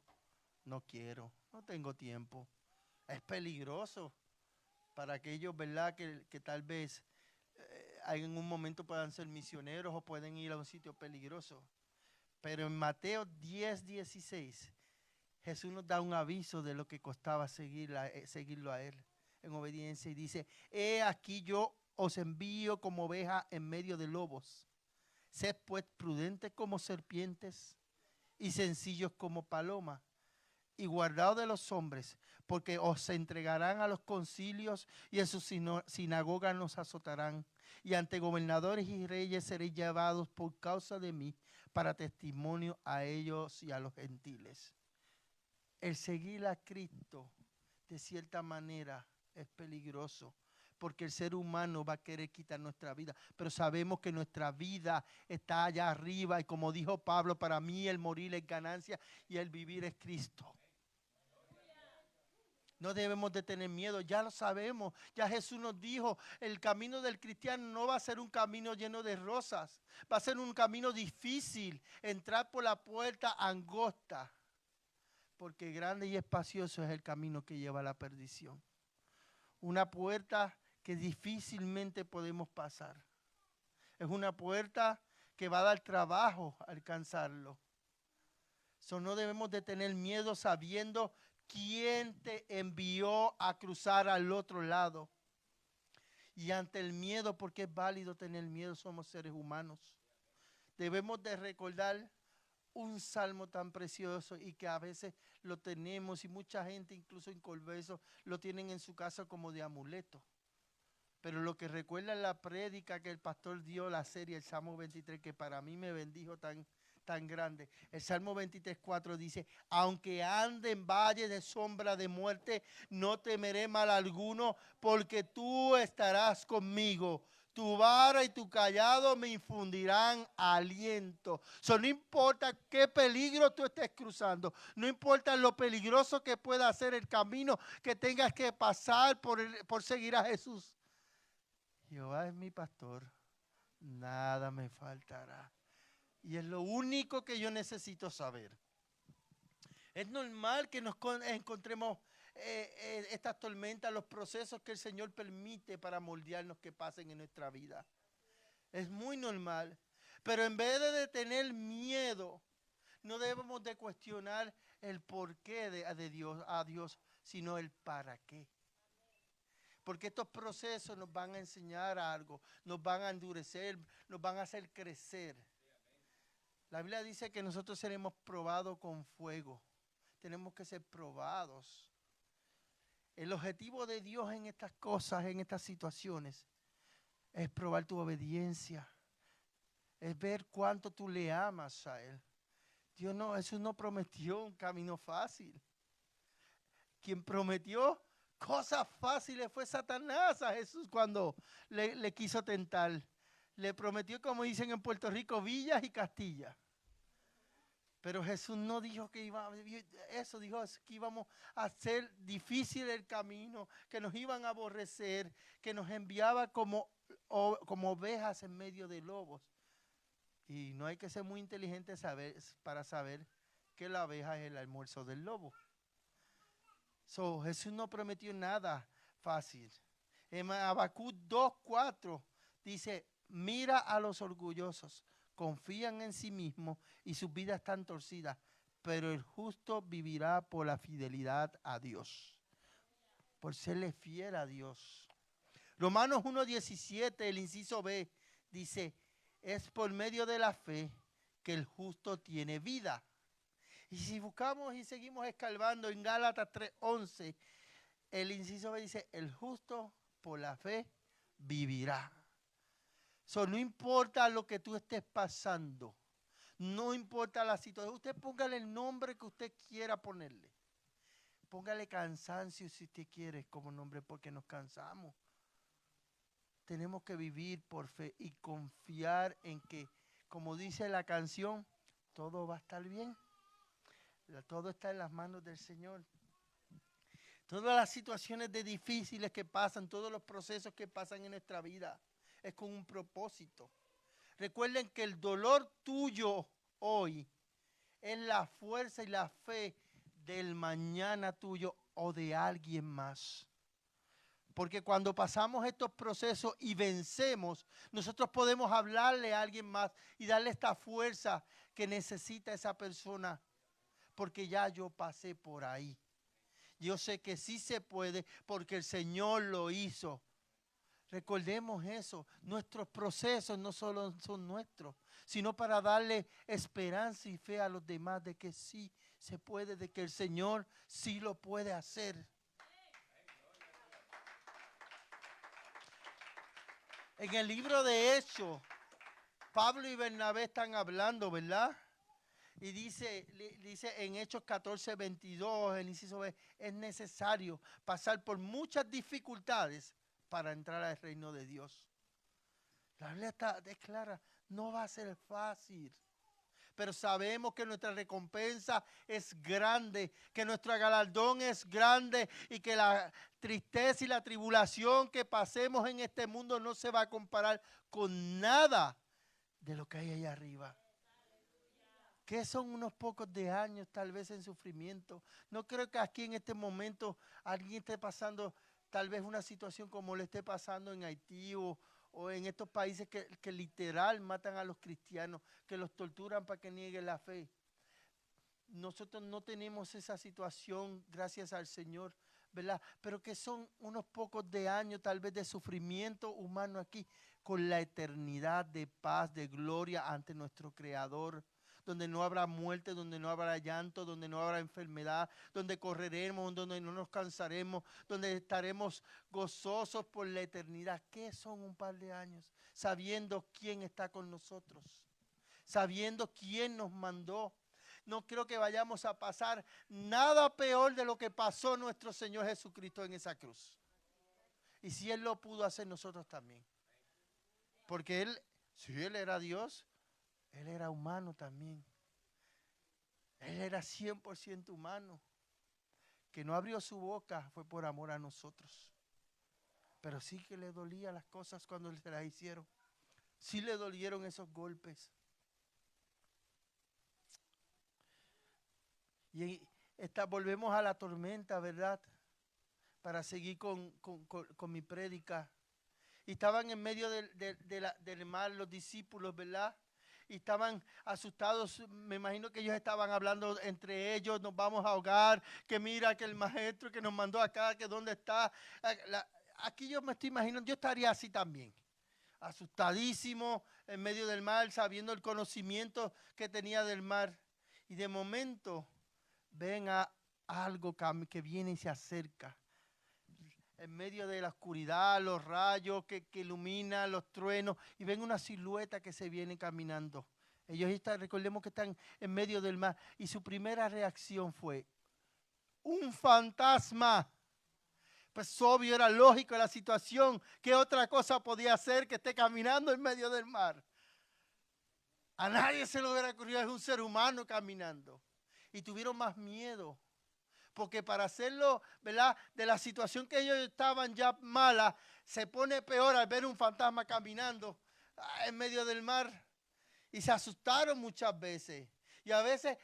no quiero, no tengo tiempo. Es peligroso para aquellos, ¿verdad?, que tal vez en un momento puedan ser misioneros o pueden ir a un sitio peligroso. Pero en Mateo 10:16, Jesús nos da un aviso de lo que costaba seguirlo a Él en obediencia y dice, he aquí yo os envío como oveja en medio de lobos. Sed pues prudentes como serpientes y sencillos como palomas. Y guardaos de los hombres, porque os entregarán a los concilios y en sus sinagogas nos azotarán. Y ante gobernadores y reyes seréis llevados por causa de mí para testimonio a ellos y a los gentiles. El seguir a Cristo de cierta manera es peligroso, porque el ser humano va a querer quitar nuestra vida, pero sabemos que nuestra vida está allá arriba y como dijo Pablo, para mí el morir es ganancia y el vivir es Cristo. No debemos de tener miedo, ya lo sabemos, ya Jesús nos dijo, el camino del cristiano no va a ser un camino lleno de rosas, va a ser un camino difícil, entrar por la puerta angosta, porque grande y espacioso es el camino que lleva a la perdición. Una puerta que difícilmente podemos pasar. Es una puerta que va a dar trabajo alcanzarlo. No debemos de tener miedo sabiendo quién te envió a cruzar al otro lado. Y ante el miedo, porque es válido tener miedo, somos seres humanos. Debemos de recordar un salmo tan precioso y que a veces lo tenemos y mucha gente, incluso en Colbeso, lo tienen en su casa como de amuleto. Pero lo que recuerda la prédica que el pastor dio, la serie, el Salmo 23, que para mí me bendijo tan grande. El Salmo 23:4 dice, aunque ande en valle de sombra de muerte, no temeré mal alguno, porque tú estarás conmigo. Tu vara y tu callado me infundirán aliento. No importa qué peligro tú estés cruzando, no importa lo peligroso que pueda ser el camino que tengas que pasar por seguir a Jesús. Jehová es mi pastor, nada me faltará. Y es lo único que yo necesito saber. Es normal que nos encontremos estas tormentas, los procesos que el Señor permite para moldearnos que pasen en nuestra vida. Es muy normal. Pero en vez de tener miedo, no debemos de cuestionar el porqué de Dios, a Dios, sino el para qué. Porque estos procesos nos van a enseñar algo, nos van a endurecer, nos van a hacer crecer. La Biblia dice que nosotros seremos probados con fuego. Tenemos que ser probados. El objetivo de Dios en estas cosas, en estas situaciones, es probar tu obediencia. Es ver cuánto tú le amas a Él. Jesús no prometió un camino fácil. Quien prometió cosas fáciles fue Satanás a Jesús cuando le quiso tentar. Le prometió, como dicen en Puerto Rico, villas y castillas. Pero Jesús no dijo que dijo que íbamos a hacer difícil el camino, que nos iban a aborrecer, que nos enviaba como ovejas en medio de lobos. Y no hay que ser muy inteligente para saber que la oveja es el almuerzo del lobo. Jesús no prometió nada fácil. En Habacuc 2:4 dice, mira a los orgullosos, confían en sí mismos y sus vidas están torcidas, pero el justo vivirá por la fidelidad a Dios, por serle fiel a Dios. Romanos 1:17, el inciso B, dice, es por medio de la fe que el justo tiene vida. Y si buscamos y seguimos escarbando en Gálatas 3:11, el inciso B dice, el justo por la fe vivirá. No importa lo que tú estés pasando, no importa la situación, usted póngale el nombre que usted quiera ponerle. Póngale cansancio si usted quiere como nombre, porque nos cansamos. Tenemos que vivir por fe y confiar en que, como dice la canción, todo va a estar bien. Todo está en las manos del Señor. Todas las situaciones difíciles que pasan, todos los procesos que pasan en nuestra vida, es con un propósito. Recuerden que el dolor tuyo hoy es la fuerza y la fe del mañana tuyo o de alguien más. Porque cuando pasamos estos procesos y vencemos, nosotros podemos hablarle a alguien más y darle esta fuerza que necesita esa persona. Porque ya yo pasé por ahí. Yo sé que sí se puede porque el Señor lo hizo. Recordemos eso. Nuestros procesos no solo son nuestros, sino para darle esperanza y fe a los demás de que sí se puede, de que el Señor sí lo puede hacer. En el libro de Hechos, Pablo y Bernabé están hablando, ¿verdad? Y dice en Hechos 14:22, el inciso B, es necesario pasar por muchas dificultades para entrar al reino de Dios. La Biblia está clara, no va a ser fácil. Pero sabemos que nuestra recompensa es grande, que nuestro galardón es grande y que la tristeza y la tribulación que pasemos en este mundo no se va a comparar con nada de lo que hay allá arriba. Que son unos pocos de años tal vez en sufrimiento. No creo que aquí en este momento alguien esté pasando tal vez una situación como le esté pasando en Haití o en estos países que literal matan a los cristianos, que los torturan para que nieguen la fe. Nosotros no tenemos esa situación, gracias al Señor, ¿verdad? Pero que son unos pocos de años tal vez de sufrimiento humano aquí, con la eternidad de paz, de gloria ante nuestro Creador, donde no habrá muerte, donde no habrá llanto, donde no habrá enfermedad, donde correremos, donde no nos cansaremos, donde estaremos gozosos por la eternidad. ¿Qué son un par de años? Sabiendo quién está con nosotros, sabiendo quién nos mandó. No creo que vayamos a pasar nada peor de lo que pasó nuestro Señor Jesucristo en esa cruz. Y si Él lo pudo hacer, nosotros también. Porque Él, si Él era Dios, Él era humano también. Él era 100% humano. Que no abrió su boca fue por amor a nosotros. Pero sí que le dolían las cosas cuando se las hicieron. Sí le dolieron esos golpes. Y volvemos a la tormenta, ¿verdad? Para seguir con mi prédica. Y estaban en medio del mar los discípulos, ¿verdad? Y estaban asustados. Me imagino que ellos estaban hablando entre ellos, nos vamos a ahogar, que mira que el maestro que nos mandó acá, que dónde está. Aquí yo me estoy imaginando, yo estaría así también, asustadísimo en medio del mar, sabiendo el conocimiento que tenía del mar. Y de momento ven a algo que viene y se acerca. En medio de la oscuridad, los rayos que iluminan, los truenos, y ven una silueta que se viene caminando. Ellos recordemos que están en medio del mar, y su primera reacción fue, ¡un fantasma! Pues obvio, era lógico la situación. ¿Qué otra cosa podía hacer que esté caminando en medio del mar? A nadie se le hubiera ocurrido, es un ser humano caminando. Y tuvieron más miedo. Porque para hacerlo, ¿verdad? De la situación que ellos estaban ya mala, se pone peor al ver un fantasma caminando en medio del mar. Y se asustaron muchas veces. Y a veces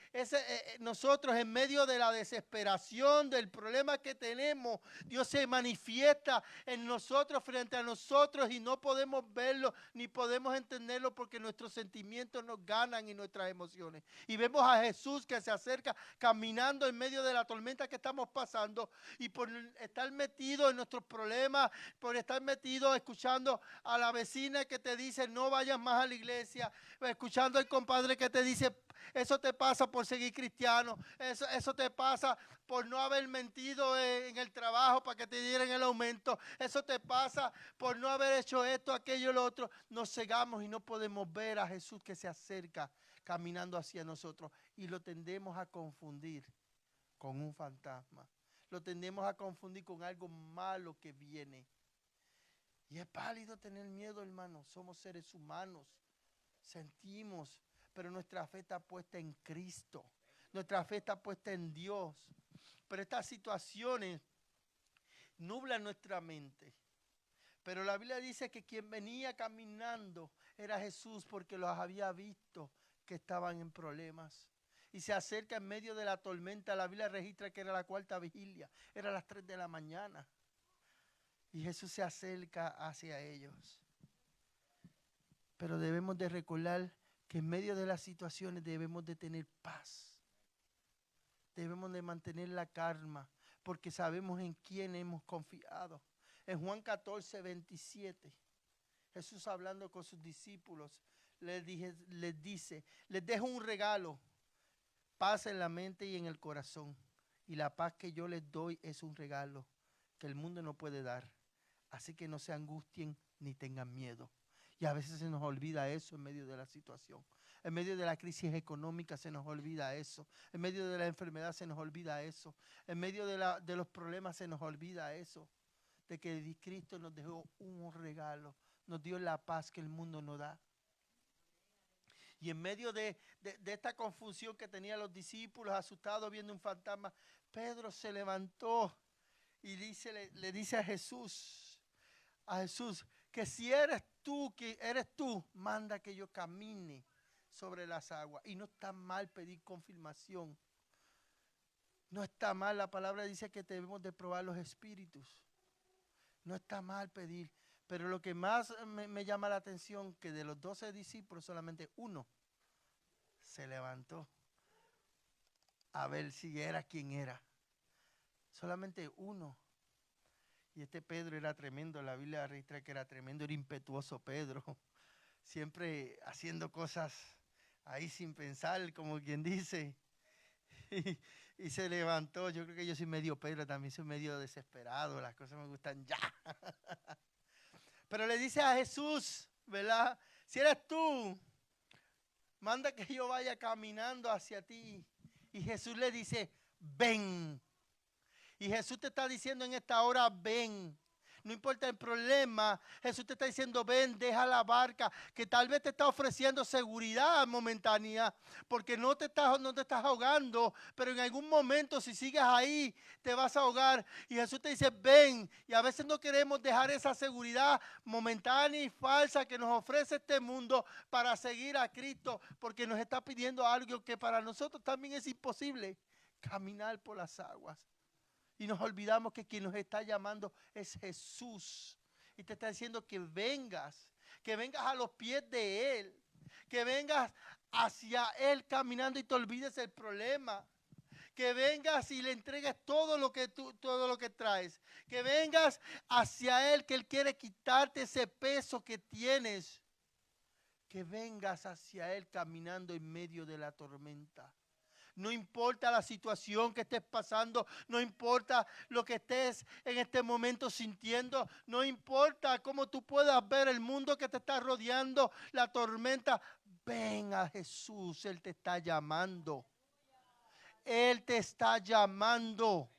nosotros en medio de la desesperación, del problema que tenemos, Dios se manifiesta en nosotros, frente a nosotros, y no podemos verlo ni podemos entenderlo porque nuestros sentimientos nos ganan y nuestras emociones. Y vemos a Jesús que se acerca caminando en medio de la tormenta que estamos pasando, y por estar metido en nuestros problemas, por estar metido escuchando a la vecina que te dice no vayas más a la iglesia, escuchando al compadre que te dice eso te pasa por seguir cristiano, eso te pasa por no haber mentido en el trabajo para que te dieran el aumento, eso te pasa por no haber hecho esto, aquello, lo otro. Nos cegamos y no podemos ver a Jesús que se acerca caminando hacia nosotros, y lo tendemos a confundir con un fantasma, lo tendemos a confundir con algo malo que viene. Y es válido tener miedo, hermano. Somos seres humanos, sentimos, pero nuestra fe está puesta en Cristo. Nuestra fe está puesta en Dios. Pero estas situaciones nublan nuestra mente. Pero la Biblia dice que quien venía caminando era Jesús, porque los había visto que estaban en problemas. Y se acerca en medio de la tormenta. La Biblia registra que era la cuarta vigilia. Era las 3 de la mañana. Y Jesús se acerca hacia ellos. Pero debemos de recordar que en medio de las situaciones debemos de tener paz. Debemos de mantener la calma, porque sabemos en quién hemos confiado. En Juan 14, 27, Jesús hablando con sus discípulos, les dice, les dejo un regalo, paz en la mente y en el corazón. Y la paz que yo les doy es un regalo que el mundo no puede dar. Así que no se angustien ni tengan miedo. Y a veces se nos olvida eso en medio de la situación. En medio de la crisis económica se nos olvida eso. En medio de la enfermedad se nos olvida eso. En medio de los problemas se nos olvida eso. De que Cristo nos dejó un regalo. Nos dio la paz que el mundo no da. Y en medio de esta confusión que tenían los discípulos, asustados viendo un fantasma, Pedro se levantó y le dice a Jesús, que si eres tú, manda que yo camine sobre las aguas. Y no está mal pedir confirmación. No está mal, la palabra dice que debemos de probar los espíritus. No está mal pedir. Pero lo que más me llama la atención, que de los 12 discípulos solamente uno se levantó a ver si era quien era. Solamente uno. Y este Pedro era tremendo, la Biblia registra que era tremendo, era impetuoso Pedro, siempre haciendo cosas ahí sin pensar, como quien dice, y, y se levantó. Yo creo que yo soy medio Pedro, también soy medio desesperado, las cosas me gustan ya. Pero le dice a Jesús, ¿verdad? Si eres tú, manda que yo vaya caminando hacia ti. Y Jesús le dice, ven. Y Jesús te está diciendo en esta hora, ven. No importa el problema, Jesús te está diciendo, ven, deja la barca, que tal vez te está ofreciendo seguridad momentánea, porque no te estás ahogando, pero en algún momento si sigues ahí, te vas a ahogar. Y Jesús te dice, ven, y a veces no queremos dejar esa seguridad momentánea y falsa que nos ofrece este mundo para seguir a Cristo, porque nos está pidiendo algo que para nosotros también es imposible, caminar por las aguas. Y nos olvidamos que quien nos está llamando es Jesús. Y te está diciendo que vengas a los pies de Él, que vengas hacia Él caminando y te olvides el problema. Que vengas y le entregues todo lo que traes. Que vengas hacia Él, que Él quiere quitarte ese peso que tienes. Que vengas hacia Él caminando en medio de la tormenta. No importa la situación que estés pasando, no importa lo que estés en este momento sintiendo, no importa cómo tú puedas ver el mundo que te está rodeando, la tormenta. Ven a Jesús, Él te está llamando. Él te está llamando.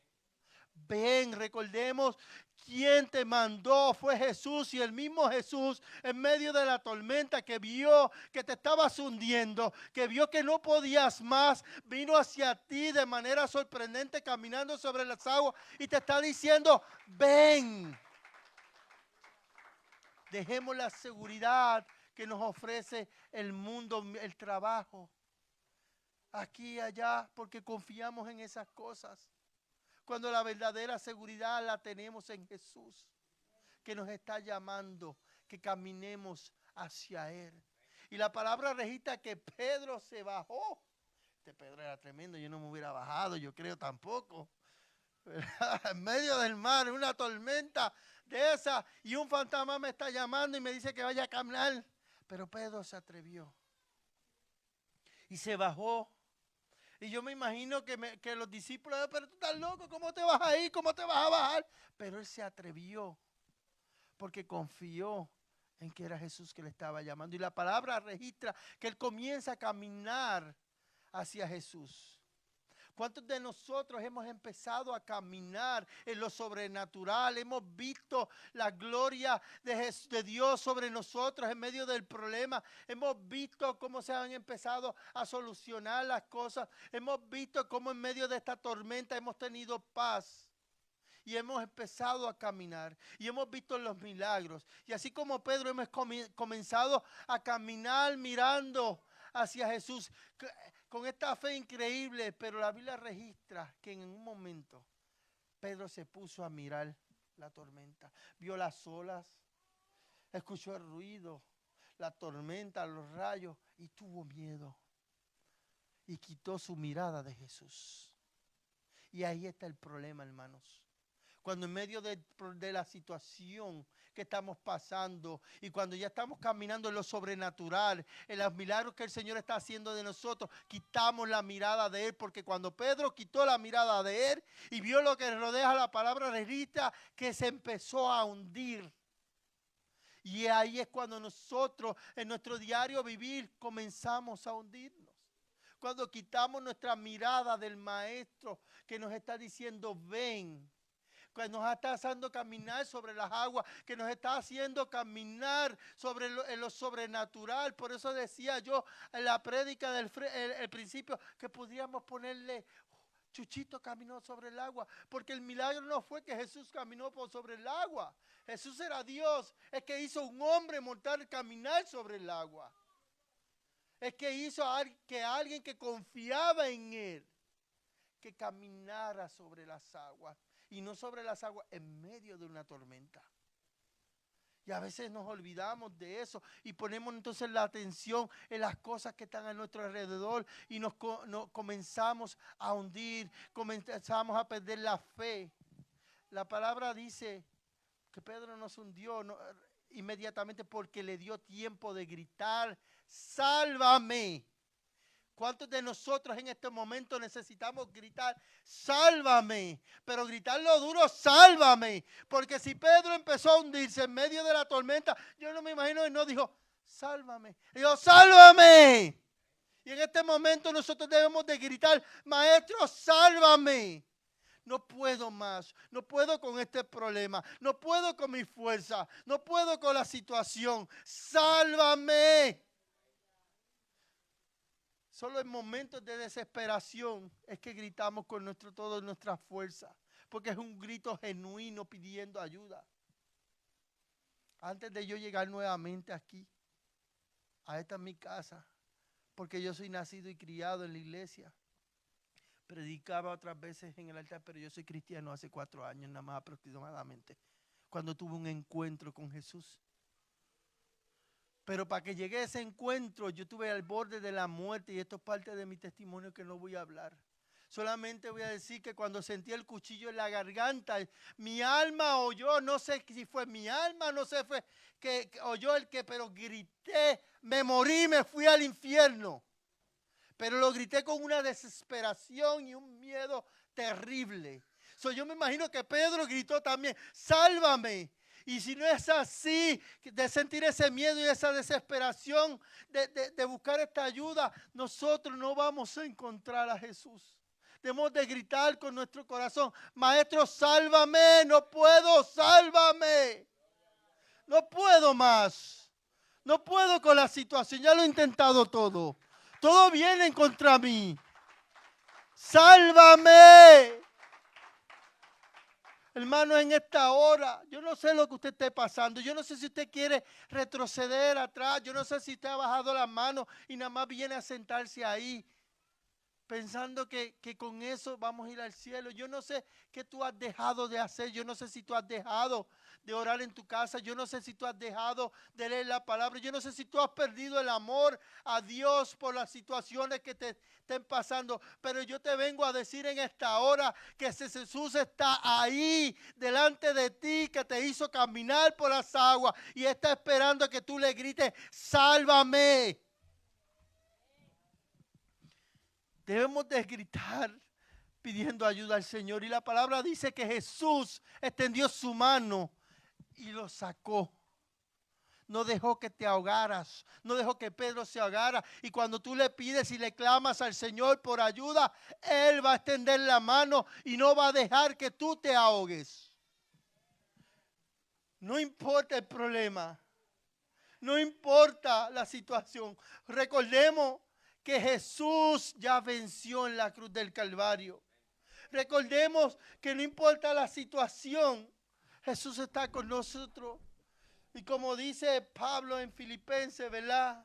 Ven, recordemos quién te mandó fue Jesús, y el mismo Jesús en medio de la tormenta, que vio que te estabas hundiendo, que vio que no podías más, vino hacia ti de manera sorprendente caminando sobre las aguas y te está diciendo, ven. Dejemos la seguridad que nos ofrece el mundo, el trabajo, aquí y allá, porque confiamos en esas cosas. Cuando la verdadera seguridad la tenemos en Jesús, que nos está llamando, que caminemos hacia Él. Y la palabra registra que Pedro se bajó. Este Pedro era tremendo, yo no me hubiera bajado, yo creo tampoco. En medio del mar, una tormenta de esa, y un fantasma me está llamando y me dice que vaya a caminar. Pero Pedro se atrevió y se bajó. Y yo me imagino que los discípulos, pero tú estás loco, ¿cómo te vas a ir? ¿Cómo te vas a bajar? Pero él se atrevió porque confió en que era Jesús que le estaba llamando. Y la palabra registra que él comienza a caminar hacia Jesús. ¿Cuántos de nosotros hemos empezado a caminar en lo sobrenatural? Hemos visto la gloria de Dios sobre nosotros en medio del problema. Hemos visto cómo se han empezado a solucionar las cosas. Hemos visto cómo en medio de esta tormenta hemos tenido paz. Y hemos empezado a caminar y hemos visto los milagros. Y así como Pedro hemos comenzado a caminar mirando hacia Jesús con esta fe increíble, pero la Biblia registra que en un momento Pedro se puso a mirar la tormenta, vio las olas, escuchó el ruido, la tormenta, los rayos y tuvo miedo y quitó su mirada de Jesús. Y ahí está el problema, hermanos. Cuando en medio de la situación que estamos pasando y cuando ya estamos caminando en lo sobrenatural, en los milagros que el Señor está haciendo de nosotros, quitamos la mirada de Él, porque cuando Pedro quitó la mirada de Él y vio lo que rodea la palabra registra, que se empezó a hundir. Y ahí es cuando nosotros en nuestro diario vivir comenzamos a hundirnos. Cuando quitamos nuestra mirada del Maestro que nos está diciendo ven, que nos está haciendo caminar sobre las aguas, que nos está haciendo caminar sobre lo sobrenatural. Por eso decía yo en la prédica del el principio que podríamos ponerle Chuchito caminó sobre el agua, porque el milagro no fue que Jesús caminó por sobre el agua. Jesús era Dios, es que hizo un hombre mortal caminar sobre el agua. Es que hizo que alguien que confiaba en Él, que caminara sobre las aguas. Y no sobre las aguas, en medio de una tormenta. Y a veces nos olvidamos de eso y ponemos entonces la atención en las cosas que están a nuestro alrededor y nos comenzamos a hundir, comenzamos a perder la fe. La palabra dice que Pedro no se hundió inmediatamente porque le dio tiempo de gritar, sálvame. ¿Cuántos de nosotros en este momento necesitamos gritar, sálvame? Pero gritarlo duro, sálvame. Porque si Pedro empezó a hundirse en medio de la tormenta, yo no me imagino que no dijo, sálvame. Dijo, sálvame. Y en este momento nosotros debemos de gritar, maestro, sálvame. No puedo más, no puedo con este problema, no puedo con mi fuerza, no puedo con la situación, sálvame. Solo en momentos de desesperación es que gritamos con toda nuestra fuerza, porque es un grito genuino pidiendo ayuda. Antes de yo llegar nuevamente aquí, a esta es mi casa, porque yo soy nacido y criado en la iglesia. Predicaba otras veces en el altar, pero yo soy cristiano hace 4 años, nada más aproximadamente, cuando tuve un encuentro con Jesús. Pero para que llegue a ese encuentro, yo estuve al borde de la muerte, y esto es parte de mi testimonio que no voy a hablar. Solamente voy a decir que cuando sentí el cuchillo en la garganta, mi alma oyó, no sé si fue mi alma, no sé fue que oyó pero grité, me morí, me fui al infierno. Pero lo grité con una desesperación y un miedo terrible. Yo me imagino que Pedro gritó también, sálvame. Y si no es así, de sentir ese miedo y esa desesperación, de buscar esta ayuda, nosotros no vamos a encontrar a Jesús. Debemos de gritar con nuestro corazón, maestro, sálvame, no puedo, sálvame. No puedo más. No puedo con la situación, ya lo he intentado todo. Todo viene contra mí. Sálvame. Hermano, en esta hora, yo no sé lo que usted esté pasando. Yo no sé si usted quiere retroceder atrás. Yo no sé si usted ha bajado las manos y nada más viene a sentarse ahí, pensando que con eso vamos a ir al cielo. Yo no sé qué tú has dejado de hacer. Yo no sé si tú has dejado de orar en tu casa. Yo no sé si tú has dejado de leer la palabra. Yo no sé si tú has perdido el amor a Dios por las situaciones que te estén pasando. Pero yo te vengo a decir en esta hora que ese Jesús está ahí delante de ti, que te hizo caminar por las aguas y está esperando que tú le grites, sálvame. Debemos de gritar pidiendo ayuda al Señor. Y la palabra dice que Jesús extendió su mano y lo sacó. No dejó que te ahogaras. No dejó que Pedro se ahogara. Y cuando tú le pides y le clamas al Señor por ayuda, Él va a extender la mano y no va a dejar que tú te ahogues. No importa el problema. No importa la situación. Recordemos que Jesús ya venció en la cruz del Calvario. Recordemos que no importa la situación, Jesús está con nosotros. Y como dice Pablo en Filipenses, ¿verdad?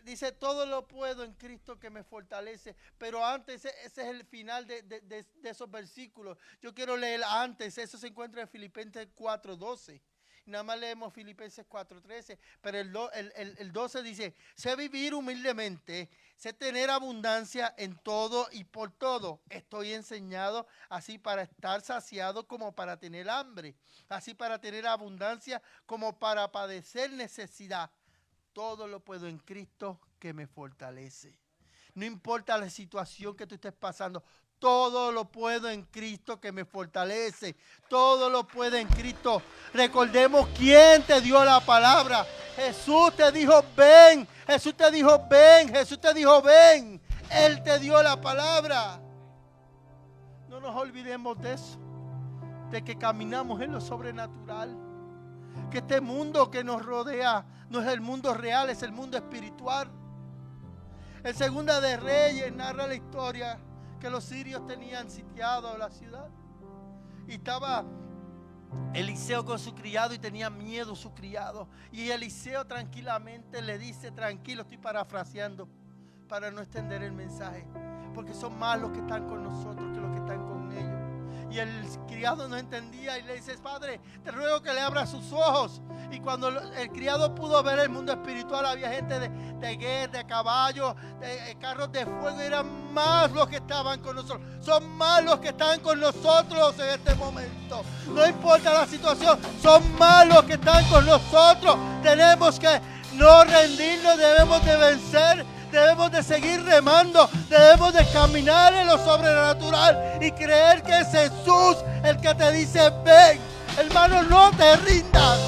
Dice, todo lo puedo en Cristo que me fortalece. Pero antes, ese es el final de esos versículos. Yo quiero leer antes, eso se encuentra en Filipenses 4:12. Nada más leemos Filipenses 4:13, pero el 12 dice, sé vivir humildemente, sé tener abundancia en todo y por todo. Estoy enseñado así para estar saciado como para tener hambre, así para tener abundancia como para padecer necesidad. Todo lo puedo en Cristo que me fortalece. No importa la situación que tú estés pasando, todo lo puedo en Cristo que me fortalece. Todo lo puedo en Cristo. Recordemos quién te dio la palabra. Jesús te dijo, ven. Jesús te dijo, ven. Jesús te dijo, ven. Él te dio la palabra. No nos olvidemos de eso. De que caminamos en lo sobrenatural. Que este mundo que nos rodea no es el mundo real, es el mundo espiritual. En Segunda de Reyes narra la historia que los sirios tenían sitiado la ciudad. Y estaba Eliseo con su criado y tenía miedo su criado. Y Eliseo tranquilamente le dice, tranquilo, estoy parafraseando para no extender el mensaje, porque son más los que están con nosotros que los que están con ellos. Y el criado no entendía y le dice, padre, te ruego que le abra sus ojos. Y cuando el criado pudo ver el mundo espiritual, había gente de guerra, de caballos, de carros de fuego. Y eran más los que estaban con nosotros. Son más los que están con nosotros en este momento. No importa la situación, son más los que están con nosotros. Tenemos que no rendirnos, debemos de vencer. debemos de seguir remando, debemos de caminar en lo sobrenatural y creer que es Jesús el que te dice ven. Hermano, no te rindas,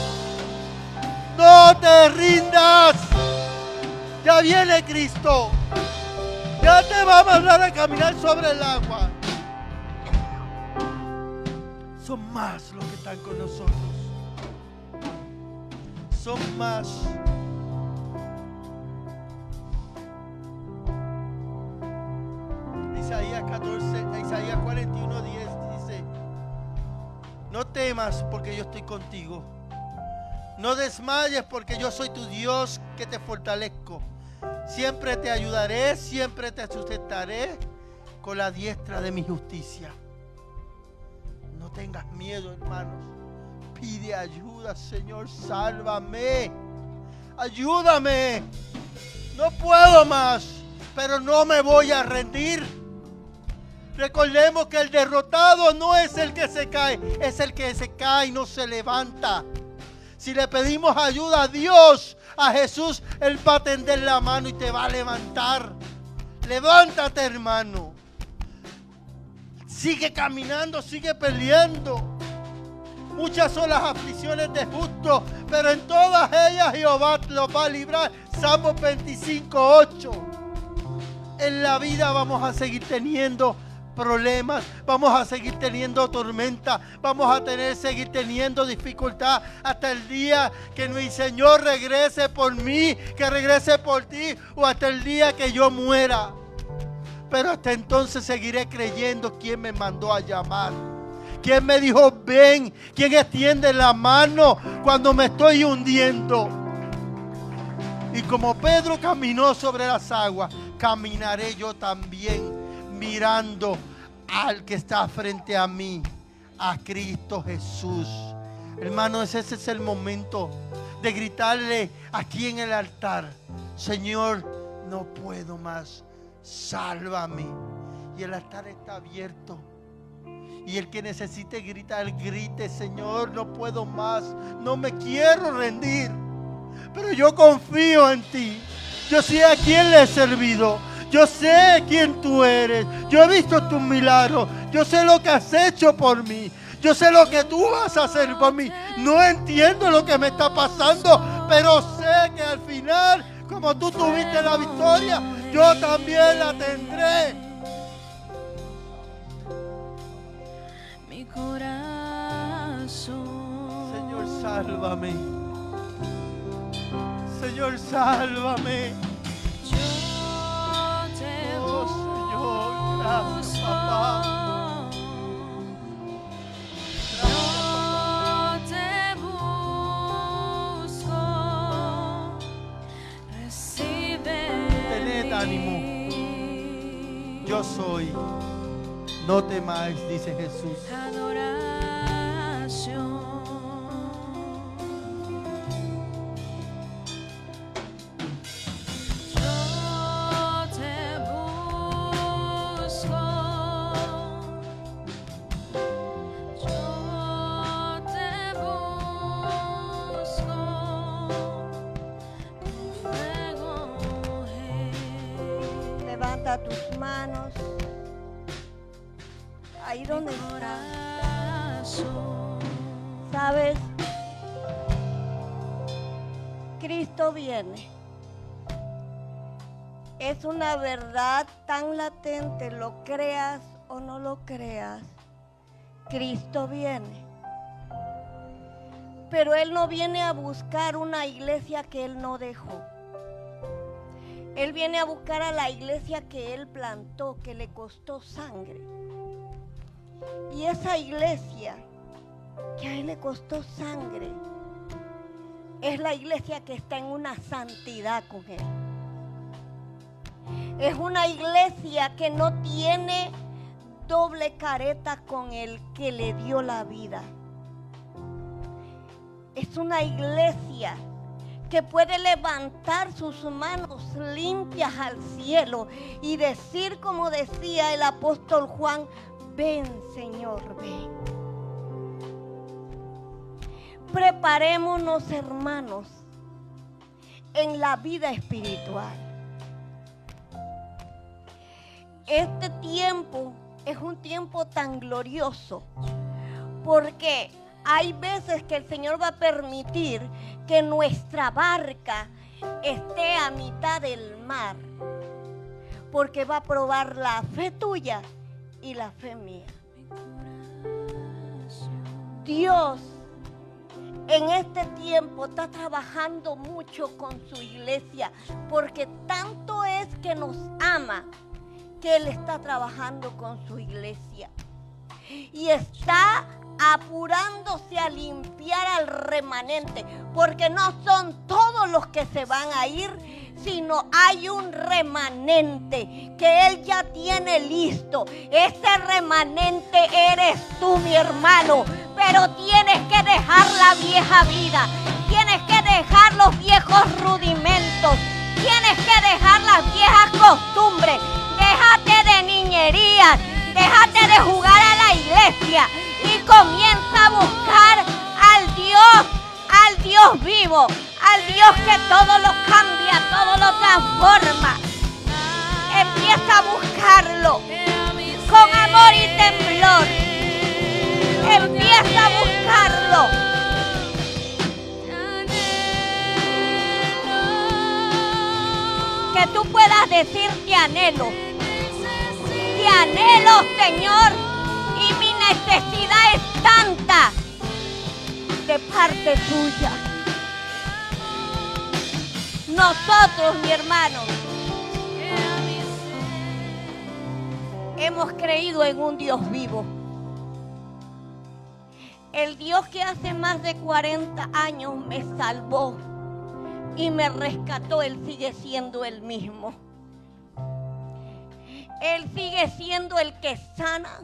no te rindas. Ya viene Cristo, ya te va a mandar a caminar sobre el agua. Son más los que están con nosotros. Son más. Isaías 41:10 dice: no temas porque yo estoy contigo. No desmayes porque yo soy tu Dios que te fortalezco. Siempre te ayudaré, siempre te sustentaré con la diestra de mi justicia. No tengas miedo, hermanos. Pide ayuda, Señor, sálvame. Ayúdame. No puedo más, pero no me voy a rendir. Recordemos que el derrotado no es el que se cae, es el que se cae y no se levanta. Si le pedimos ayuda a Dios, a Jesús, Él va a tender la mano y te va a levantar. Levántate, hermano. Sigue caminando, sigue peleando. Muchas son las aflicciones de justo, pero en todas ellas Jehová los va a librar. Salmos 25:8. En la vida vamos a seguir teniendo problemas, vamos a seguir teniendo tormenta, vamos a seguir teniendo dificultad hasta el día que mi Señor regrese por mí, que regrese por ti, o hasta el día que yo muera. Pero hasta entonces seguiré creyendo quién me mandó a llamar, quién me dijo ven, quién extiende la mano cuando me estoy hundiendo. Y como Pedro caminó sobre las aguas, caminaré yo también, mirando al que está frente a mí, a Cristo Jesús. Hermanos, ese es el momento de gritarle aquí en el altar: Señor, no puedo más, sálvame. Y el altar está abierto. Y el que necesite gritar, grite: Señor, no puedo más, no me quiero rendir, pero yo confío en ti. Yo sé a quién le he servido. Yo sé quién tú eres. Yo he visto tus milagros. Yo sé lo que has hecho por mí. Yo sé lo que tú vas a hacer por mí. No entiendo lo que me está pasando, pero sé que al final, como tú tuviste la victoria, yo también la tendré. Mi corazón. Señor, sálvame. Señor, sálvame. Oh, Señor, gracias, papá. Yo te busco. Recibe. Tened ánimo. Yo soy. No temáis, dice Jesús. Adoración. Levanta tus manos ahí donde estás. ¿Sabes? Cristo viene. Es una verdad tan latente, lo creas o no lo creas. Cristo viene. Pero Él no viene a buscar una iglesia que Él no dejó. Él viene a buscar a la iglesia que Él plantó, que le costó sangre. Y esa iglesia que a Él le costó sangre es la iglesia que está en una santidad con Él. Es una iglesia que no tiene doble careta con el que le dio la vida. Es una iglesia que puede levantar sus manos limpias al cielo y decir, como decía el apóstol Juan: ven, Señor, ven. Preparémonos, hermanos, en la vida espiritual. este tiempo es un tiempo tan glorioso, porque hay veces que el Señor va a permitir que nuestra barca esté a mitad del mar, porque va a probar la fe tuya y la fe mía. Dios en este tiempo está trabajando mucho con su iglesia, porque tanto es que nos ama que Él está trabajando con su iglesia y está apurándose a limpiar al remanente, porque no son todos los que se van a ir, sino hay un remanente que Él ya tiene listo. Ese remanente eres tú, mi hermano, pero tienes que dejar la vieja vida, tienes que dejar los viejos rudimentos, tienes que dejar las viejas costumbres. Déjate de niñerías, déjate de jugar a la iglesia y comienza a buscar al Dios vivo, al Dios que todo lo cambia, todo lo transforma. Empieza a buscarlo con amor y temblor. Empieza a buscarlo. Que tú puedas decir: te anhelo, Señor, y mi necesidad es tanta de parte tuya. Nosotros, mi hermano, hemos creído en un Dios vivo. El Dios que hace más de 40 años me salvó y me rescató, Él sigue siendo el mismo. Él sigue siendo el que sana,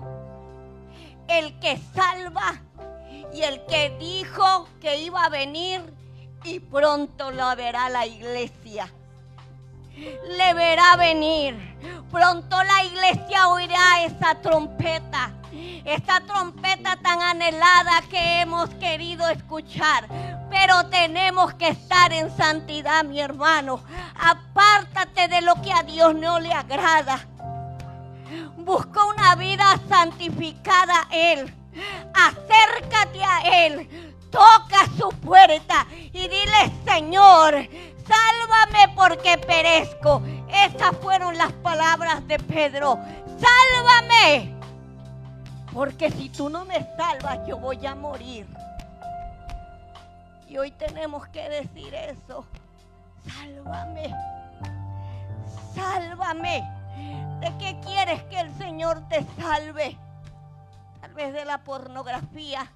el que salva y el que dijo que iba a venir y pronto lo verá la iglesia. Le verá venir. Pronto la iglesia oirá esa trompeta tan anhelada que hemos querido escuchar. Pero tenemos que estar en santidad, mi hermano. Apártate de lo que a Dios no le agrada. Busca una vida santificada a Él. Acércate a Él. Toca su puerta y dile: Señor, sálvame porque perezco. Esas fueron las palabras de Pedro. Sálvame, porque si tú no me salvas, yo voy a morir. Y hoy tenemos que decir eso: sálvame, sálvame. ¿De qué quieres que el Señor te salve? Tal vez de la pornografía,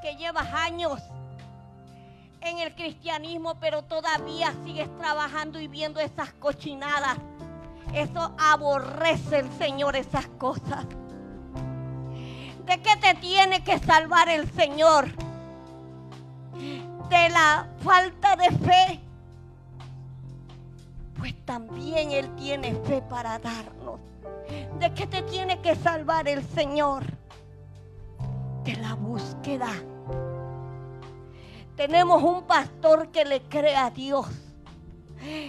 que llevas años en el cristianismo, pero todavía sigues trabajando y viendo esas cochinadas. Eso aborrece el Señor, esas cosas. ¿De qué te tiene que salvar el Señor? ¿De la falta de fe? Pues también Él tiene fe para darnos. ¿De qué te tiene que salvar el Señor? De la búsqueda. Tenemos un pastor que le cree a Dios.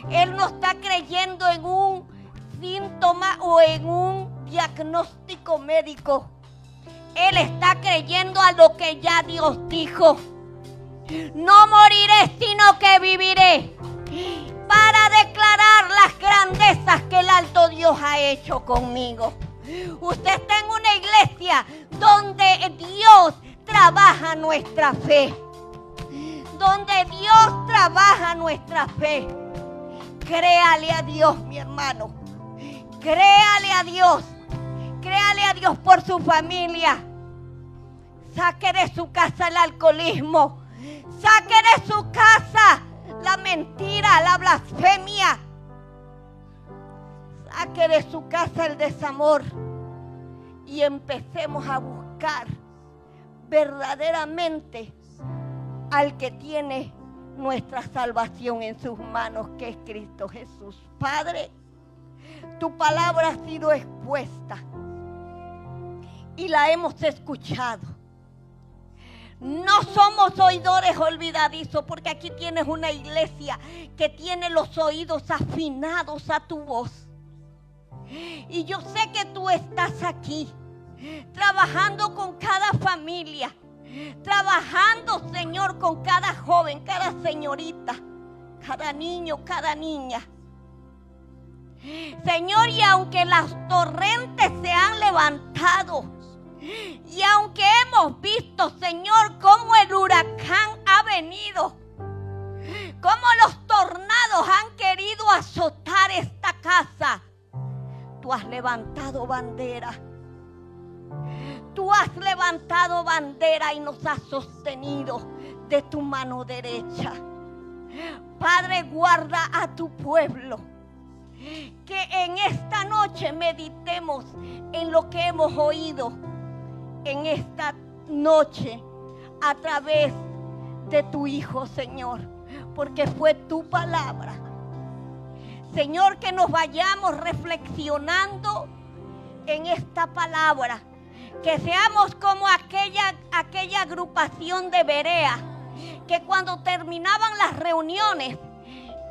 Él no está creyendo en un síntoma o en un diagnóstico médico. Él está creyendo a lo que ya Dios dijo. No moriré, sino que viviré para declarar las grandezas que el alto Dios ha hecho conmigo. Usted está en una iglesia donde Dios trabaja nuestra fe. Donde Dios trabaja nuestra fe. Créale a Dios, mi hermano. Créale a Dios. Créale a Dios por su familia. Saque de su casa el alcoholismo. Saque de su casa la mentira, la blasfemia. Saque de su casa el desamor. Y empecemos a buscar verdaderamente al que tiene nuestra salvación en sus manos, que es Cristo Jesús. Padre, tu palabra ha sido expuesta y la hemos escuchado. No somos oidores olvidadizos, porque aquí tienes una iglesia que tiene los oídos afinados a tu voz. Y yo sé que tú estás aquí, trabajando con cada familia, trabajando, Señor, con cada joven, cada señorita, cada niño, cada niña. Señor, y aunque las torrentes se han levantado, y aunque hemos visto, Señor, cómo el huracán ha venido, cómo los tornados han querido azotar esta casa, tú has levantado bandera. Tú has levantado bandera y nos has sostenido de tu mano derecha. Padre, guarda a tu pueblo. Que en esta noche meditemos en lo que hemos oído en esta noche a través de tu Hijo, Señor, porque fue tu palabra. Señor, que nos vayamos reflexionando en esta palabra, que seamos como aquella agrupación de Berea, que cuando terminaban las reuniones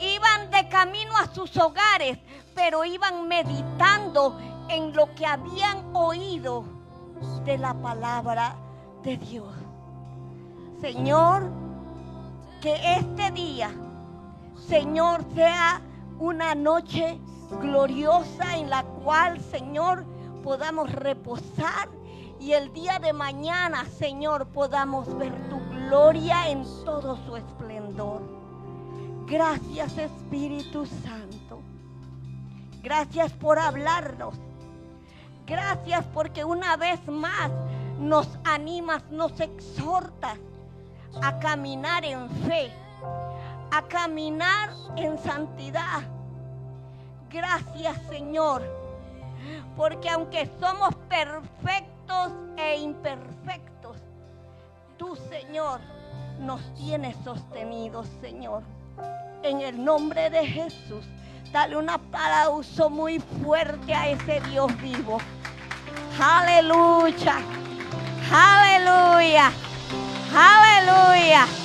iban de camino a sus hogares, pero iban meditando en lo que habían oído de la palabra de Dios. Señor, que este día, Señor, sea una noche gloriosa en la cual, Señor, podamos reposar y el día de mañana, Señor, podamos ver tu gloria en todo su esplendor. Gracias, Espíritu Santo. Gracias por hablarnos. Gracias porque una vez más nos animas, nos exhortas a caminar en fe, a caminar en santidad. Gracias, Señor, porque aunque somos perfectos e imperfectos, tú, Señor, nos tienes sostenidos, Señor. En el nombre de Jesús, dale un aplauso muy fuerte a ese Dios vivo. Aleluya, aleluya, aleluya.